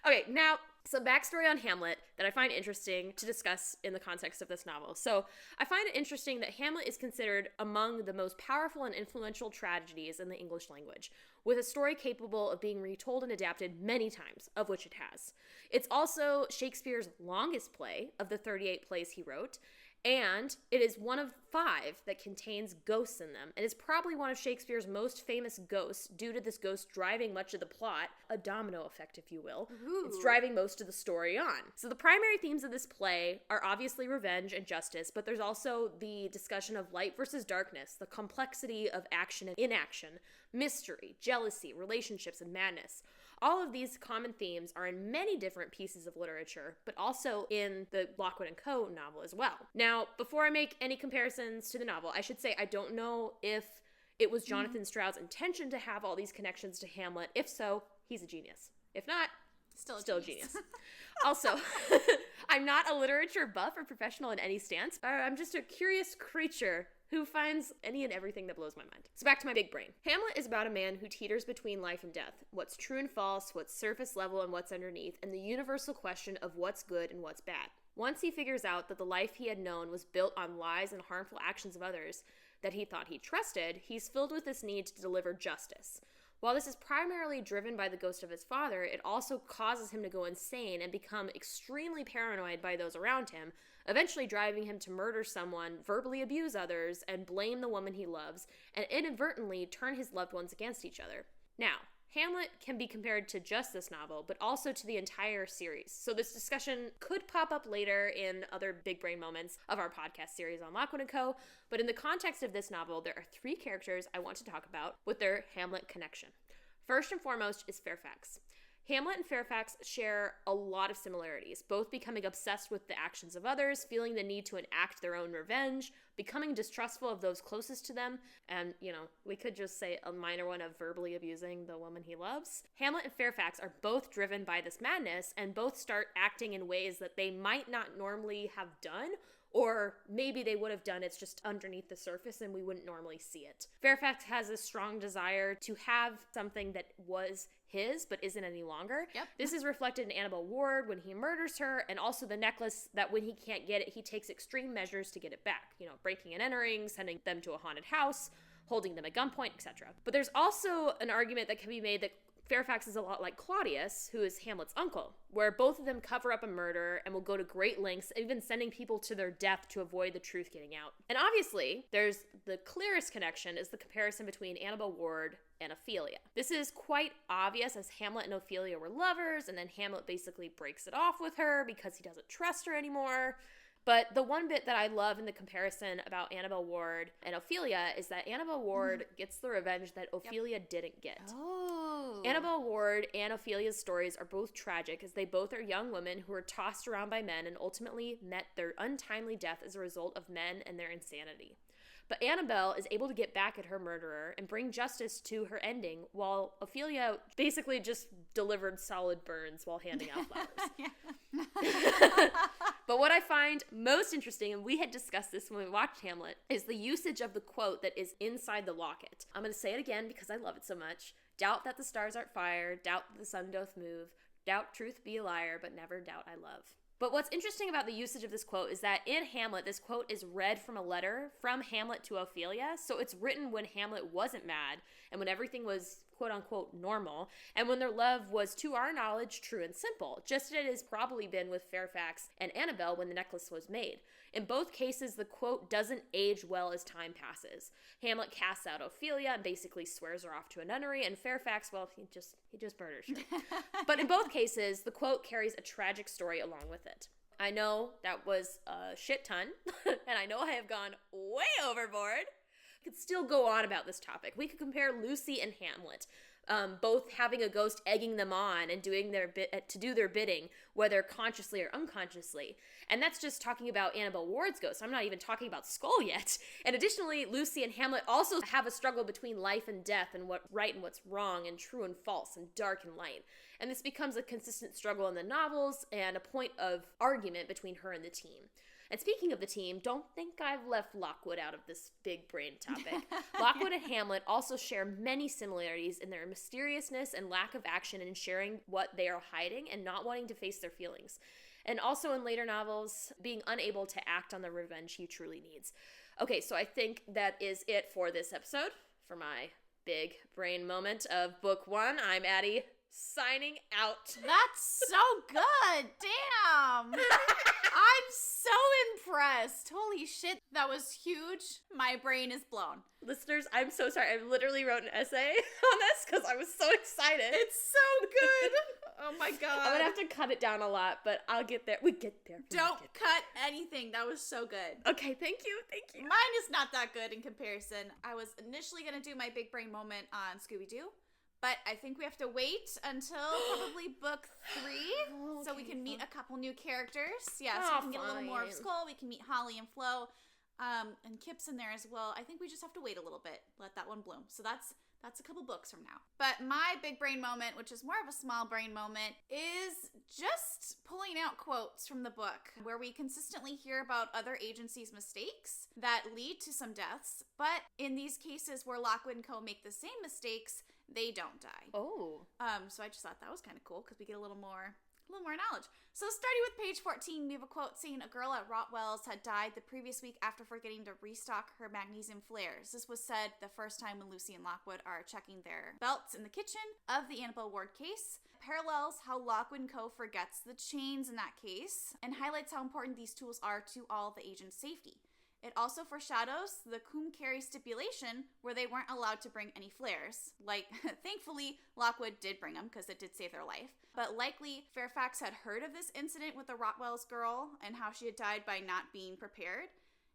Okay, now, some backstory on Hamlet that I find interesting to discuss in the context of this novel. So, I find it interesting that Hamlet is considered among the most powerful and influential tragedies in the English language, with a story capable of being retold and adapted many times, of which it has. It's also Shakespeare's longest play of the 38 plays he wrote, and it is one of 5 that contains ghosts in them. It is probably one of Shakespeare's most famous ghosts due to this ghost driving much of the plot, a domino effect, if you will. Ooh. It's driving most of the story on. So the primary themes of this play are obviously revenge and justice, but there's also the discussion of light versus darkness, the complexity of action and inaction, mystery, jealousy, relationships, and madness. All of these common themes are in many different pieces of literature, but also in the Lockwood & Co. novel as well. Now, before I make any comparisons to the novel, I should say I don't know if it was Jonathan Stroud's intention to have all these connections to Hamlet. If so, he's a genius. If not, still a genius. Also, I'm not a literature buff or professional in any stance. I'm just a curious creature who finds any and everything that blows my mind. So back to my big brain. Hamlet is about a man who teeters between life and death, what's true and false, what's surface level and what's underneath, and the universal question of what's good and what's bad. Once he figures out that the life he had known was built on lies and harmful actions of others that he thought he trusted, he's filled with this need to deliver justice. While this is primarily driven by the ghost of his father, it also causes him to go insane and become extremely paranoid by those around him, eventually driving him to murder someone, verbally abuse others, and blame the woman he loves, and inadvertently turn his loved ones against each other. Now, Hamlet can be compared to just this novel, but also to the entire series. So this discussion could pop up later in other big brain moments of our podcast series on Lockwood & Co., but in the context of this novel, there are 3 characters I want to talk about with their Hamlet connection. First and foremost is Fairfax. Hamlet and Fairfax share a lot of similarities, both becoming obsessed with the actions of others, feeling the need to enact their own revenge, becoming distrustful of those closest to them, and, we could just say a minor one of verbally abusing the woman he loves. Hamlet and Fairfax are both driven by this madness, and both start acting in ways that they might not normally have done, or maybe they would have done it's just underneath the surface and we wouldn't normally see it. Fairfax has a strong desire to have something that was his but isn't any longer. Yep. This is reflected in Annabelle Ward when he murders her, and also the necklace that when he can't get it, he takes extreme measures to get it back. Breaking and entering, sending them to a haunted house, holding them at gunpoint, etc. But there's also an argument that can be made that Fairfax is a lot like Claudius, who is Hamlet's uncle, where both of them cover up a murder and will go to great lengths, even sending people to their death to avoid the truth getting out. And obviously, there's the clearest connection is the comparison between Annabelle Ward and Ophelia. This is quite obvious, as Hamlet and Ophelia were lovers, and then Hamlet basically breaks it off with her because he doesn't trust her anymore. But the one bit that I love in the comparison about Annabelle Ward and Ophelia is that Annabelle Ward gets the revenge that Ophelia didn't get. Oh. Annabelle Ward and Ophelia's stories are both tragic, as they both are young women who were tossed around by men and ultimately met their untimely death as a result of men and their insanity. But Annabelle is able to get back at her murderer and bring justice to her ending, while Ophelia basically just delivered solid burns while handing out flowers. But what I find most interesting, and we had discussed this when we watched Hamlet, is the usage of the quote that is inside the locket. I'm going to say it again because I love it so much. Doubt that the stars art fire, doubt that the sun doth move, doubt truth be a liar, but never doubt I love. But what's interesting about the usage of this quote is that in Hamlet, this quote is read from a letter from Hamlet to Ophelia. So it's written when Hamlet wasn't mad and when everything was quote unquote normal, and when their love was, to our knowledge, true and simple, just as it has probably been with Fairfax and Annabelle when the necklace was made. In both cases, the quote doesn't age well as time passes. Hamlet casts out Ophelia and basically swears her off to a nunnery, and Fairfax, well, he just murders her. But in both cases, the quote carries a tragic story along with it. I know that was a shit ton, and I know I have gone way overboard. Could still go on about this topic. We could compare Lucy and Hamlet, both having a ghost egging them on and doing their bit to do their bidding, whether consciously or unconsciously. And that's just talking about Annabelle Ward's ghost. I'm not even talking about Skull yet. And additionally, Lucy and Hamlet also have a struggle between life and death and what's right and what's wrong and true and false and dark and light. And this becomes a consistent struggle in the novels and a point of argument between her and the team. And speaking of the team, don't think I've left Lockwood out of this big brain topic. Lockwood and Hamlet also share many similarities in their mysteriousness and lack of action in sharing what they are hiding and not wanting to face their feelings. And also in later novels, being unable to act on the revenge he truly needs. Okay, so I think that is it for this episode. For my big brain moment of book 1, I'm Addie, signing out. That's so good. Damn. I'm so impressed. Holy shit, that was huge. My brain is blown. Listeners, I'm so sorry. I literally wrote an essay on this because I was so excited. It's so good. Oh my god. I'm gonna have to cut it down a lot, but I'll get there. We get there. Don't cut anything. That was so good. Okay, thank you. Mine is not that good in comparison. I was initially gonna do my big brain moment on Scooby-Doo, but I think we have to wait until probably book 3, so we can meet a couple new characters. Yeah, so we can get a little more of Skull. We can meet Holly and Flo, and Kip's in there as well. I think we just have to wait a little bit, let that one bloom. So that's a couple books from now. But my big brain moment, which is more of a small brain moment, is just pulling out quotes from the book where we consistently hear about other agencies' mistakes that lead to some deaths. But in these cases where Lockwood and Co. make the same mistakes, they don't die. Oh. So I just thought that was kind of cool because we get a little more knowledge. So starting with page 14, we have a quote saying a girl at Rotwell's had died the previous week after forgetting to restock her magnesium flares. This was said the first time when Lucy and Lockwood are checking their belts in the kitchen of the Annabelle Ward case. Parallels how Lockwood & Co. forgets the chains in that case and highlights how important these tools are to all the agents' safety. It also foreshadows the Combe Carey stipulation where they weren't allowed to bring any flares. Like, thankfully, Lockwood did bring them because it did save their life. But likely, Fairfax had heard of this incident with the Rotwell's girl and how she had died by not being prepared,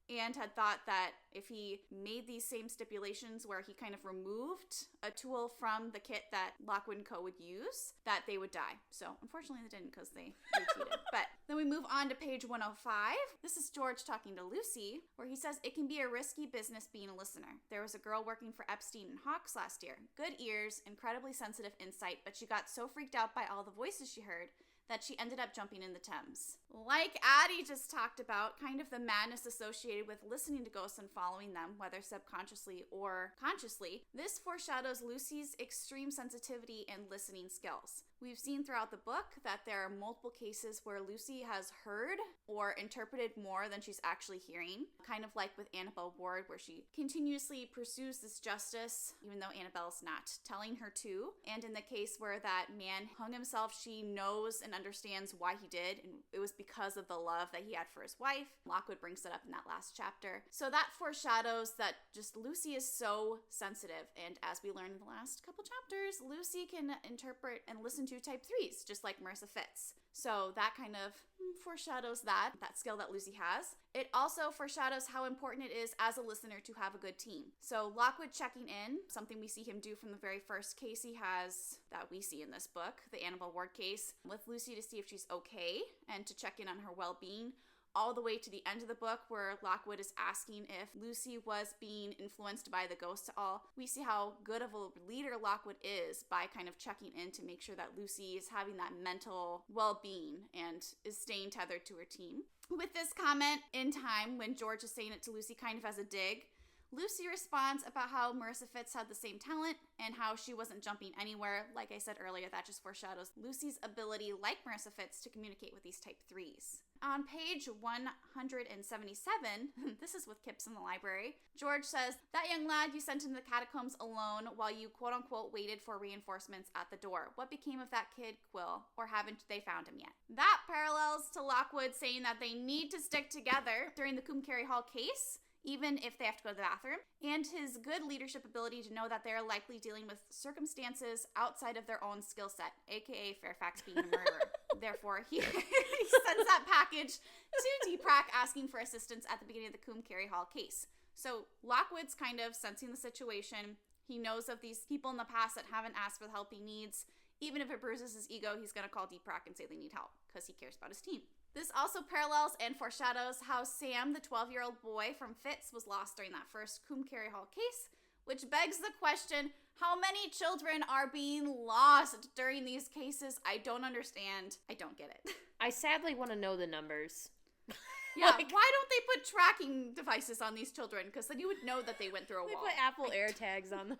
and had thought that if he made these same stipulations where he kind of removed a tool from the kit that Lockwood & Co. would use, that they would die. So unfortunately they didn't because they cheated. But then we move on to page 105. This is George talking to Lucy, where he says, it can be a risky business being a listener. There was a girl working for Epstein and Hawkes last year. Good ears, incredibly sensitive insight, but she got so freaked out by all the voices she heard that she ended up jumping in the Thames. Like Addie just talked about, kind of the madness associated with listening to ghosts and following them, whether subconsciously or consciously, this foreshadows Lucy's extreme sensitivity and listening skills. We've seen throughout the book that there are multiple cases where Lucy has heard or interpreted more than she's actually hearing, kind of like with Annabelle Ward, where she continuously pursues this justice, even though Annabelle's not telling her to. And in the case where that man hung himself, she knows and understands why he did, and it was because of the love that he had for his wife. Lockwood brings it up in that last chapter. So that foreshadows that just Lucy is so sensitive, and as we learned in the last couple chapters, Lucy can interpret and listen to type 3s, just like Marissa Fitz. So that kind of foreshadows that skill that Lucy has. It also foreshadows how important it is as a listener to have a good team. So Lockwood checking in, something we see him do from the very first case he has that we see in this book, the Annabelle Ward case, with Lucy to see if she's okay and to check in on her well-being, all the way to the end of the book where Lockwood is asking if Lucy was being influenced by the ghosts at all. We see how good of a leader Lockwood is by kind of checking in to make sure that Lucy is having that mental well-being and is staying tethered to her team. With this comment in time, when George is saying it to Lucy kind of as a dig, Lucy responds about how Marissa Fitz had the same talent and how she wasn't jumping anywhere. Like I said earlier, that just foreshadows Lucy's ability, like Marissa Fitz, to communicate with these type 3s. On page 177, this is with Kip's in the library, George says, that young lad you sent into the catacombs alone while you quote-unquote waited for reinforcements at the door. What became of that kid, Quill? Or haven't they found him yet? That parallels to Lockwood saying that they need to stick together during the Combe Carey Hall case, even if they have to go to the bathroom, and his good leadership ability to know that they're likely dealing with circumstances outside of their own skill set, aka Fairfax being a murderer. Therefore, he sends that package to Deepak asking for assistance at the beginning of the Combe Carey Hall case. So Lockwood's kind of sensing the situation. He knows of these people in the past that haven't asked for the help he needs. Even if it bruises his ego, he's going to call Deep Rock and say they need help because he cares about his team. This also parallels and foreshadows how Sam, the 12-year-old boy from Fitz, was lost during that first Combe Carey Hall case, which begs the question, how many children are being lost during these cases? I don't understand. I don't get it. I sadly want to know the numbers. Yeah, why don't they put tracking devices on these children? Because then you would know that they went through a They wall. put Apple AirTags on them.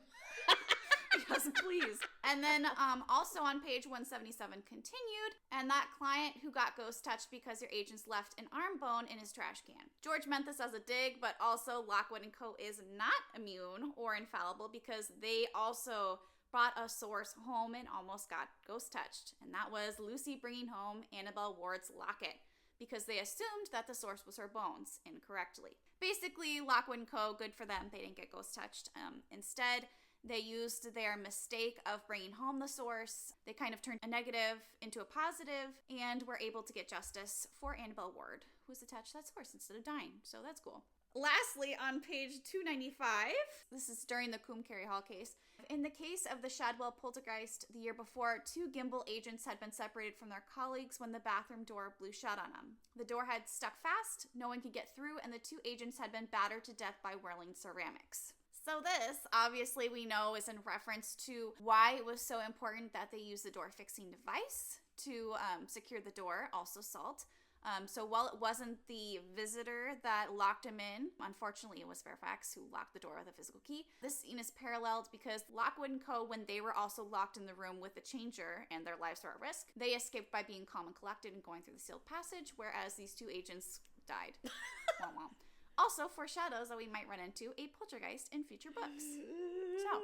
Yes, please. And then also on page 177 continued, and that client who got ghost touched because your agents left an arm bone in his trash can. George meant this as a dig, but also Lockwood & Co. is not immune or infallible because they also brought a source home and almost got ghost touched. And that was Lucy bringing home Annabelle Ward's locket, because they assumed that the source was her bones incorrectly. Basically, Lockwood & Co., good for them, they didn't get ghost touched. Instead, they used their mistake of bringing home the source. They kind of turned a negative into a positive and were able to get justice for Annabelle Ward, who was attached to that source instead of dying. So that's cool. Lastly, on page 295, this is during the Combe Carey Hall case. In the case of the Shadwell poltergeist the year before, 2 Gimbal agents had been separated from their colleagues when the bathroom door blew shut on them. The door had stuck fast, no one could get through, and the 2 agents had been battered to death by whirling ceramics. So this, obviously, we know is in reference to why it was so important that they use the door fixing device to secure the door, also salt. So while it wasn't the visitor that locked him in, unfortunately it was Fairfax who locked the door with a physical key. This scene is paralleled because Lockwood & Co., when they were also locked in the room with the changer and their lives were at risk, they escaped by being calm and collected and going through the sealed passage, whereas these 2 agents died. Womp womp. Also foreshadows that we might run into a poltergeist in future books. So,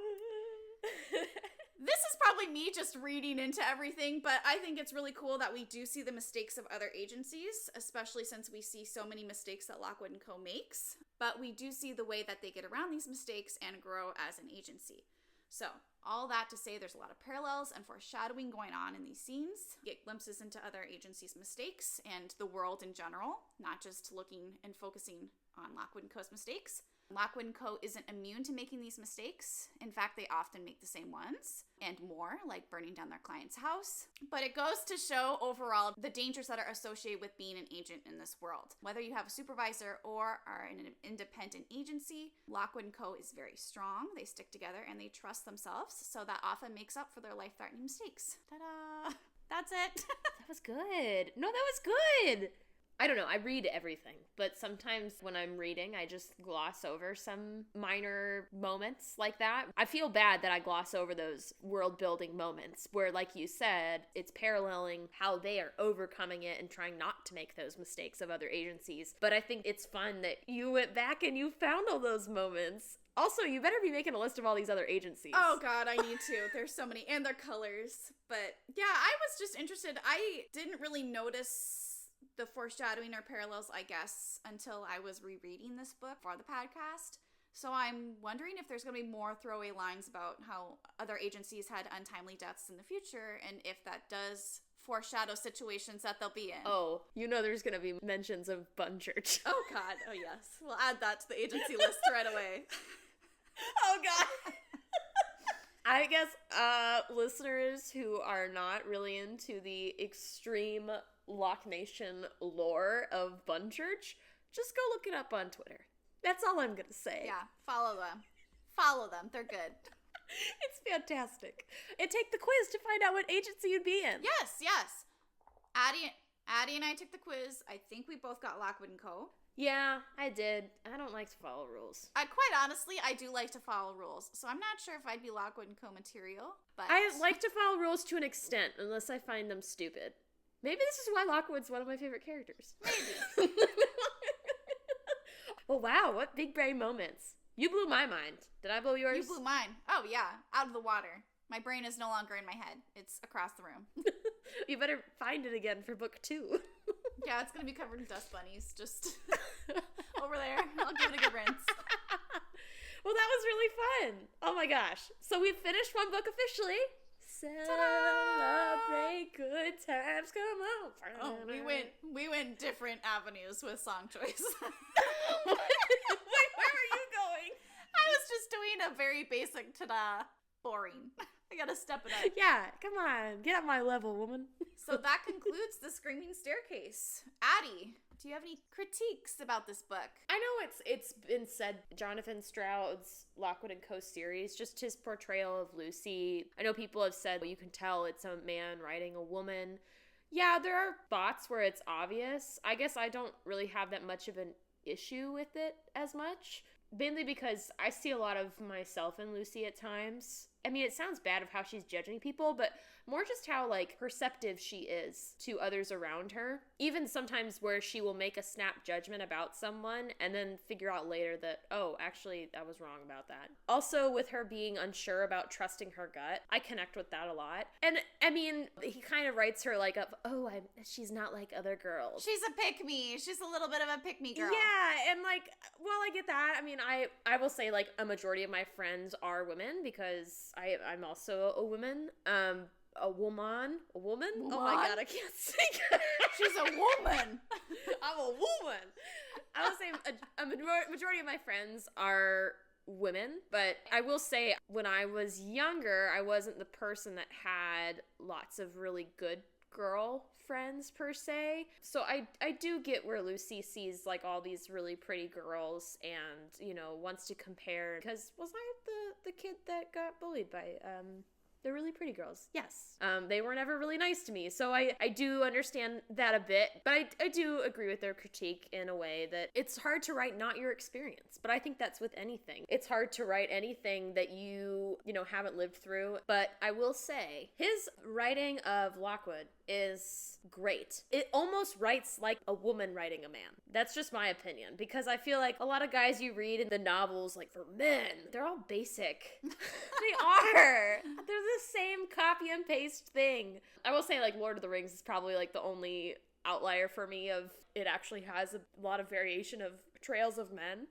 this is probably me just reading into everything, but I think it's really cool that we do see the mistakes of other agencies, especially since we see so many mistakes that Lockwood & Co. makes. But we do see the way that they get around these mistakes and grow as an agency. So, all that to say there's a lot of parallels and foreshadowing going on in these scenes. You get glimpses into other agencies' mistakes and the world in general, not just looking and focusing on Lockwood & Co.'s mistakes. Lockwood & Co. isn't immune to making these mistakes. In fact, they often make the same ones and more, like burning down their client's house. But it goes to show overall the dangers that are associated with being an agent in this world. Whether you have a supervisor or are in an independent agency, Lockwood & Co. is very strong. They stick together and they trust themselves, so that often makes up for their life-threatening mistakes. Ta-da! That's it. That was good. No, that was good. I don't know, I read everything, but sometimes when I'm reading, I just gloss over some minor moments like that. I feel bad that I gloss over those world-building moments where, like you said, it's paralleling how they are overcoming it and trying not to make those mistakes of other agencies. But I think it's fun that you went back and you found all those moments. Also, you better be making a list of all these other agencies. Oh god, I need to. There's so many. And their colors. But yeah, I was just interested. I didn't really notice the foreshadowing or parallels, I guess, until I was rereading this book for the podcast. So I'm wondering if there's going to be more throwaway lines about how other agencies had untimely deaths in the future, and if that does foreshadow situations that they'll be in. Oh, you know there's going to be mentions of Bunchurch. Oh god, oh yes. We'll add that to the agency list right away. Oh god. I guess listeners who are not really into the extreme Loch Nation lore of Bunchurch, just go look it up on Twitter. That's all I'm gonna say. Yeah, follow them. Follow them. They're good. It's fantastic. And take the quiz to find out what agency you'd be in. Yes. Addie and I took the quiz. I think we both got Lockwood & Co. Yeah, I did. I don't like to follow rules. Quite honestly, I do like to follow rules. So I'm not sure if I'd be Lockwood & Co. material, but I like to follow rules to an extent, unless I find them stupid. Maybe this is why Lockwood's one of my favorite characters. Maybe. Well, wow, what big brain moments. You blew my mind. Did I blow yours? You blew mine. Oh, yeah. Out of the water. My brain is no longer in my head. It's across the room. You better find it again for book 2. Yeah, it's going to be covered in dust bunnies. Just over there. I'll give it a good rinse. Well, that was really fun. Oh my gosh. So we've finished one book officially. Celebrate good times, come on. Oh, we went different avenues with song choice. Wait, where are you going? I was just just doing a very basic ta-da. Boring. I gotta step it up. Yeah, come on. Get up my level, woman. So that concludes the Screaming Staircase. Addie, do you have any critiques about this book? I know it's been said, Jonathan Stroud's Lockwood & Co. series, just his portrayal of Lucy. I know people have said, well, you can tell it's a man writing a woman. Yeah, there are spots where it's obvious. I guess I don't really have that much of an issue with it as much. Mainly because I see a lot of myself in Lucy at times. I mean, it sounds bad of how she's judging people, but more just how, like, perceptive she is to others around her. Even sometimes where she will make a snap judgment about someone and then figure out later that, oh, actually, I was wrong about that. Also, with her being unsure about trusting her gut, I connect with that a lot. And, I mean, he kind of writes her like, she's not like other girls. She's a pick-me. She's a little bit of a pick-me girl. Yeah, and, like, well, I get that. I mean, I will say, like, a majority of my friends are women because I'm also a woman. A woman? Oh my god, I can't think. She's a woman. I'm a woman. I will say a majority of my friends are women, but I will say when I was younger, I wasn't the person that had lots of really good girl friends per se. So I do get where Lucy sees like all these really pretty girls and, you know, wants to compare, because was I the kid that got bullied by the really pretty girls? Yes. They were never really nice to me. So I do understand that a bit, but I do agree with their critique in a way that it's hard to write not your experience. But I think that's with anything. It's hard to write anything that you know, haven't lived through. But I will say his writing of Lockwood is great. It almost writes like a woman writing a man. That's just my opinion, because I feel like a lot of guys you read in the novels, like for men, they're all basic. They are. They're the same copy and paste thing. I will say, like, Lord of the Rings is probably like the only outlier for me of it actually has a lot of variation of portrayals of men.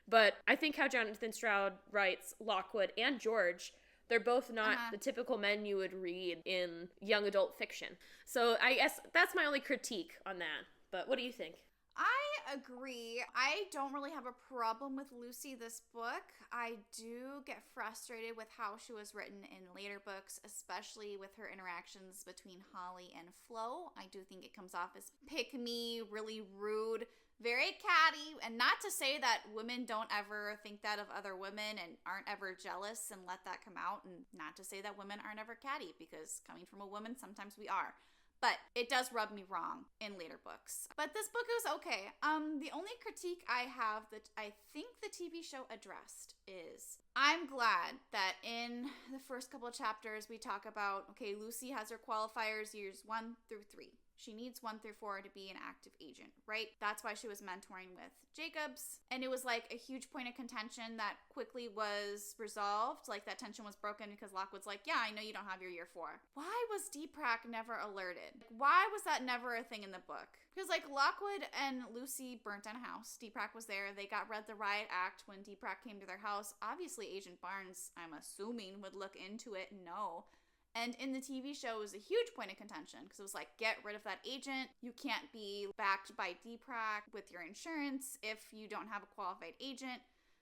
But I think how Jonathan Stroud writes Lockwood and George, they're both not the typical men you would read in young adult fiction. So I guess that's my only critique on that. But what do you think? I agree. I don't really have a problem with Lucy, this book. I do get frustrated with how she was written in later books, especially with her interactions between Holly and Flo. I do think it comes off as pick-me, really rude, very catty. And not to say that women don't ever think that of other women and aren't ever jealous and let that come out. And not to say that women aren't ever catty, because coming from a woman, sometimes we are. But it does rub me wrong in later books. But this book was okay. The only critique I have that I think the TV show addressed is I'm glad that in the first couple of chapters we talk about, okay, Lucy has her qualifiers years 1 through 3. She needs 1 through 4 to be an active agent, right? That's why she was mentoring with Jacobs. And it was like a huge point of contention that quickly was resolved. Like that tension was broken because Lockwood's like, yeah, I know you don't have your year 4. Why was Deepak never alerted? Why was that never a thing in the book? Because like Lockwood and Lucy burnt down a house. Deepak was there. They got read the riot act when Deepak came to their house. Obviously, Agent Barnes, I'm assuming, would look into it and know. And in the TV show, it was a huge point of contention because it was like, get rid of that agent. You can't be backed by Deepak with your insurance if you don't have a qualified agent.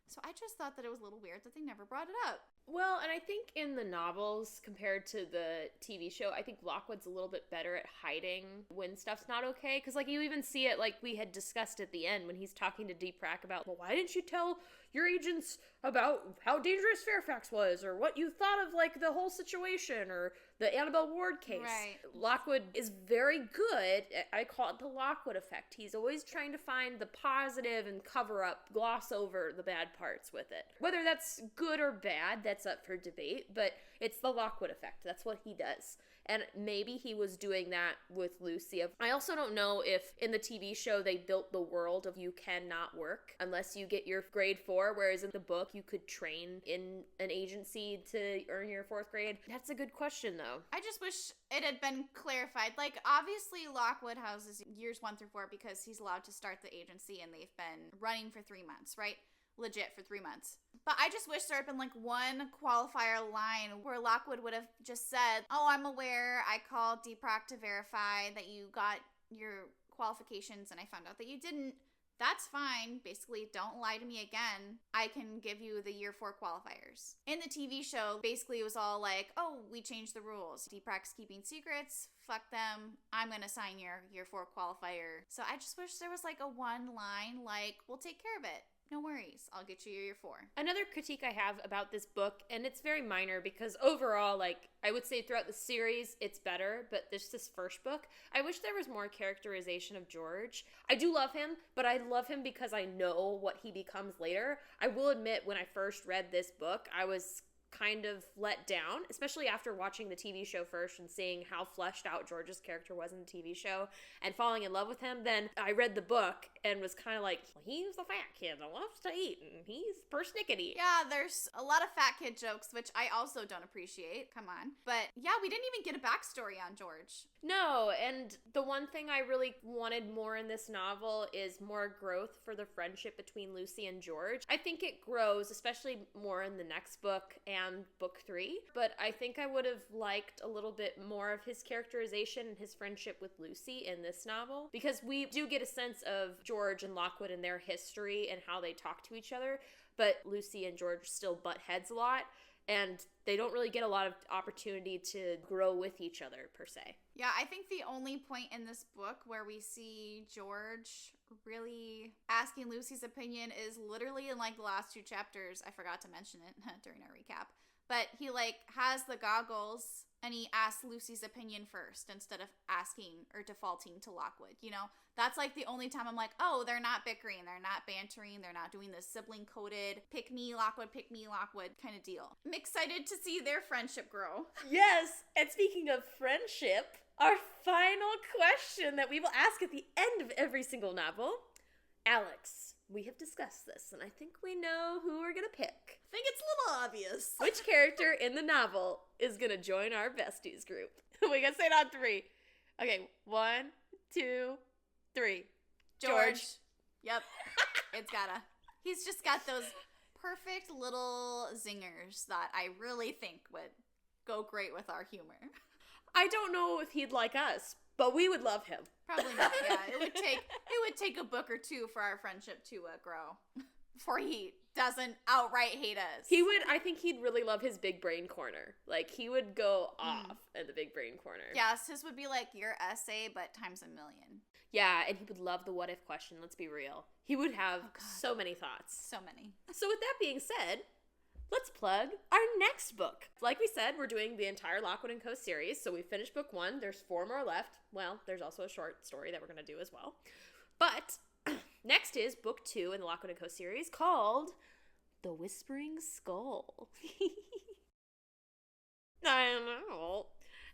So I just thought that it was a little weird that they never brought it up. Well, and I think in the novels compared to the TV show, I think Lockwood's a little bit better at hiding when stuff's not okay. Because, like, you even see it, like we had discussed at the end when he's talking to Deepak about, well, why didn't you tell your agents about how dangerous Fairfax was, or what you thought of, like, the whole situation, or the Annabelle Ward case. Right. Lockwood is very good. I call it the Lockwood effect. He's always trying to find the positive and cover up, gloss over the bad parts with it. Whether that's good or bad, that's up for debate, but it's the Lockwood effect. That's what he does. And maybe he was doing that with Lucy. I also don't know if in the TV show they built the world of you cannot work unless you get your grade 4, whereas in the book you could train in an agency to earn your 4th grade. That's a good question, though. I just wish it had been clarified. Like, obviously Lockwood houses years 1 through 4 because he's allowed to start the agency and they've been running for 3 months, right? Legit for 3 months. But I just wish there had been like one qualifier line where Lockwood would have just said, oh, I'm aware, I called Deepak to verify that you got your qualifications and I found out that you didn't. that's fine. Basically, don't lie to me again. I can give you the year 4 qualifiers. In the TV show, basically it was all like, oh, we changed the rules. Deeprak's keeping secrets. Fuck them. I'm going to sign your year 4 qualifier. So I just wish there was like a one line like, we'll take care of it. No worries. I'll get you your year 4. Another critique I have about this book, and it's very minor because overall, like, I would say throughout the series, it's better, but this first book, I wish there was more characterization of George. I do love him, but I love him because I know what he becomes later. I will admit, when I first read this book, I was kind of let down, especially after watching the TV show first and seeing how fleshed out George's character was in the TV show and falling in love with him. Then I read the book and was kind of like, he's a fat kid that loves to eat and he's persnickety. Yeah, there's a lot of fat kid jokes, which I also don't appreciate. Come on. But yeah, we didn't even get a backstory on George. No, and the one thing I really wanted more in this novel is more growth for the friendship between Lucy and George. I think it grows, especially more in the next book and book 3, but I think I would have liked a little bit more of his characterization and his friendship with Lucy in this novel, because we do get a sense of George and Lockwood and their history and how they talk to each other, but Lucy and George still butt heads a lot, and they don't really get a lot of opportunity to grow with each other, per se. Yeah, I think the only point in this book where we see George really asking Lucy's opinion is literally in, like, the last 2 chapters. I forgot to mention it during our recap. But he, like, has the goggles and he asks Lucy's opinion first instead of asking or defaulting to Lockwood, you know? That's, like, the only time I'm like, oh, they're not bickering, they're not bantering, they're not doing this sibling-coded pick me, Lockwood kind of deal. I'm excited to see their friendship grow. Yes, and speaking of friendship, our final question that we will ask at the end of every single novel. Alex, we have discussed this, and I think we know who we're gonna pick. I think it's a little obvious. Which character in the novel is gonna join our besties group? We gotta say it on 3. Okay, 1, 2, 3. George. Yep, it's gotta. He's just got those perfect little zingers that I really think would go great with our humor. I don't know if he'd like us, but we would love him. Probably not, yeah. It would take a book or 2 for our friendship to grow. Before he doesn't outright hate us. I think he'd really love his big brain corner. Like, he would go off at the big brain corner. Yes, his would be like your essay, but times a million. Yeah, and he would love the what if question, let's be real. He would have so many thoughts. So many. So with that being said, let's plug our next book. Like we said, we're doing the entire Lockwood & Co. series, so we finished book 1. There's 4 more left. Well, there's also a short story that we're going to do as well. But next is book 2 in the Lockwood & Co. series called The Whispering Skull. I don't know.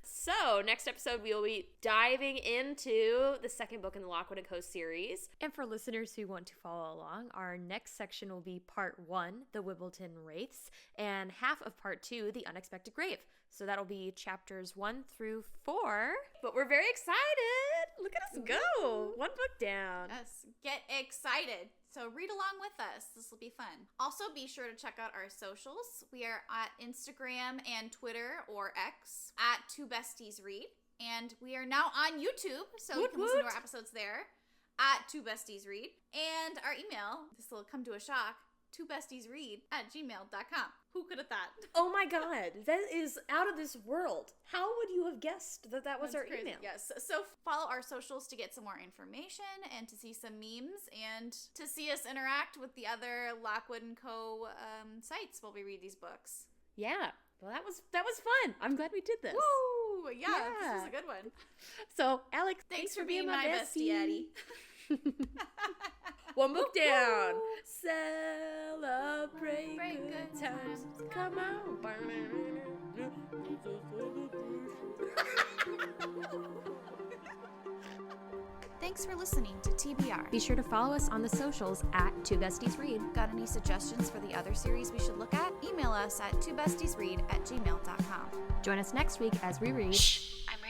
So, next episode, we will be diving into the second book in the Lockwood & Co. series. And for listeners who want to follow along, our next section will be part 1, The Wimbledon Wraiths, and half of part 2, The Unexpected Grave. So that'll be chapters 1 through 4. But we're very excited. Look at us go. 1 book down. Yes, get excited. So read along with us. This will be fun. Also, be sure to check out our socials. We are at Instagram and Twitter, or X, at 2bestiesread. And we are now on YouTube, so you can listen to our episodes there, at 2bestiesread. And our email, this will come to a shock, 2bestiesread@gmail.com. Who could have thought? Oh my god, that is out of this world. How would you have guessed that that was That's our crazy. email? Yes, so follow our socials to get some more information and to see some memes and to see us interact with the other Lockwood & Co. Sites while we read these books. Yeah, well that was fun. I'm glad we did this. Woo! Yeah, this was a good one. So, Alex, Thanks for being my bestie, Addie. 1 book down. Celebrate Break good times. Come on. Thanks for listening to TBR. Be sure to follow us on the socials at 2bestiesread. Got any suggestions for the other series we should look at? Email us at 2bestiesread@gmail.com. Join us next week as we read I'm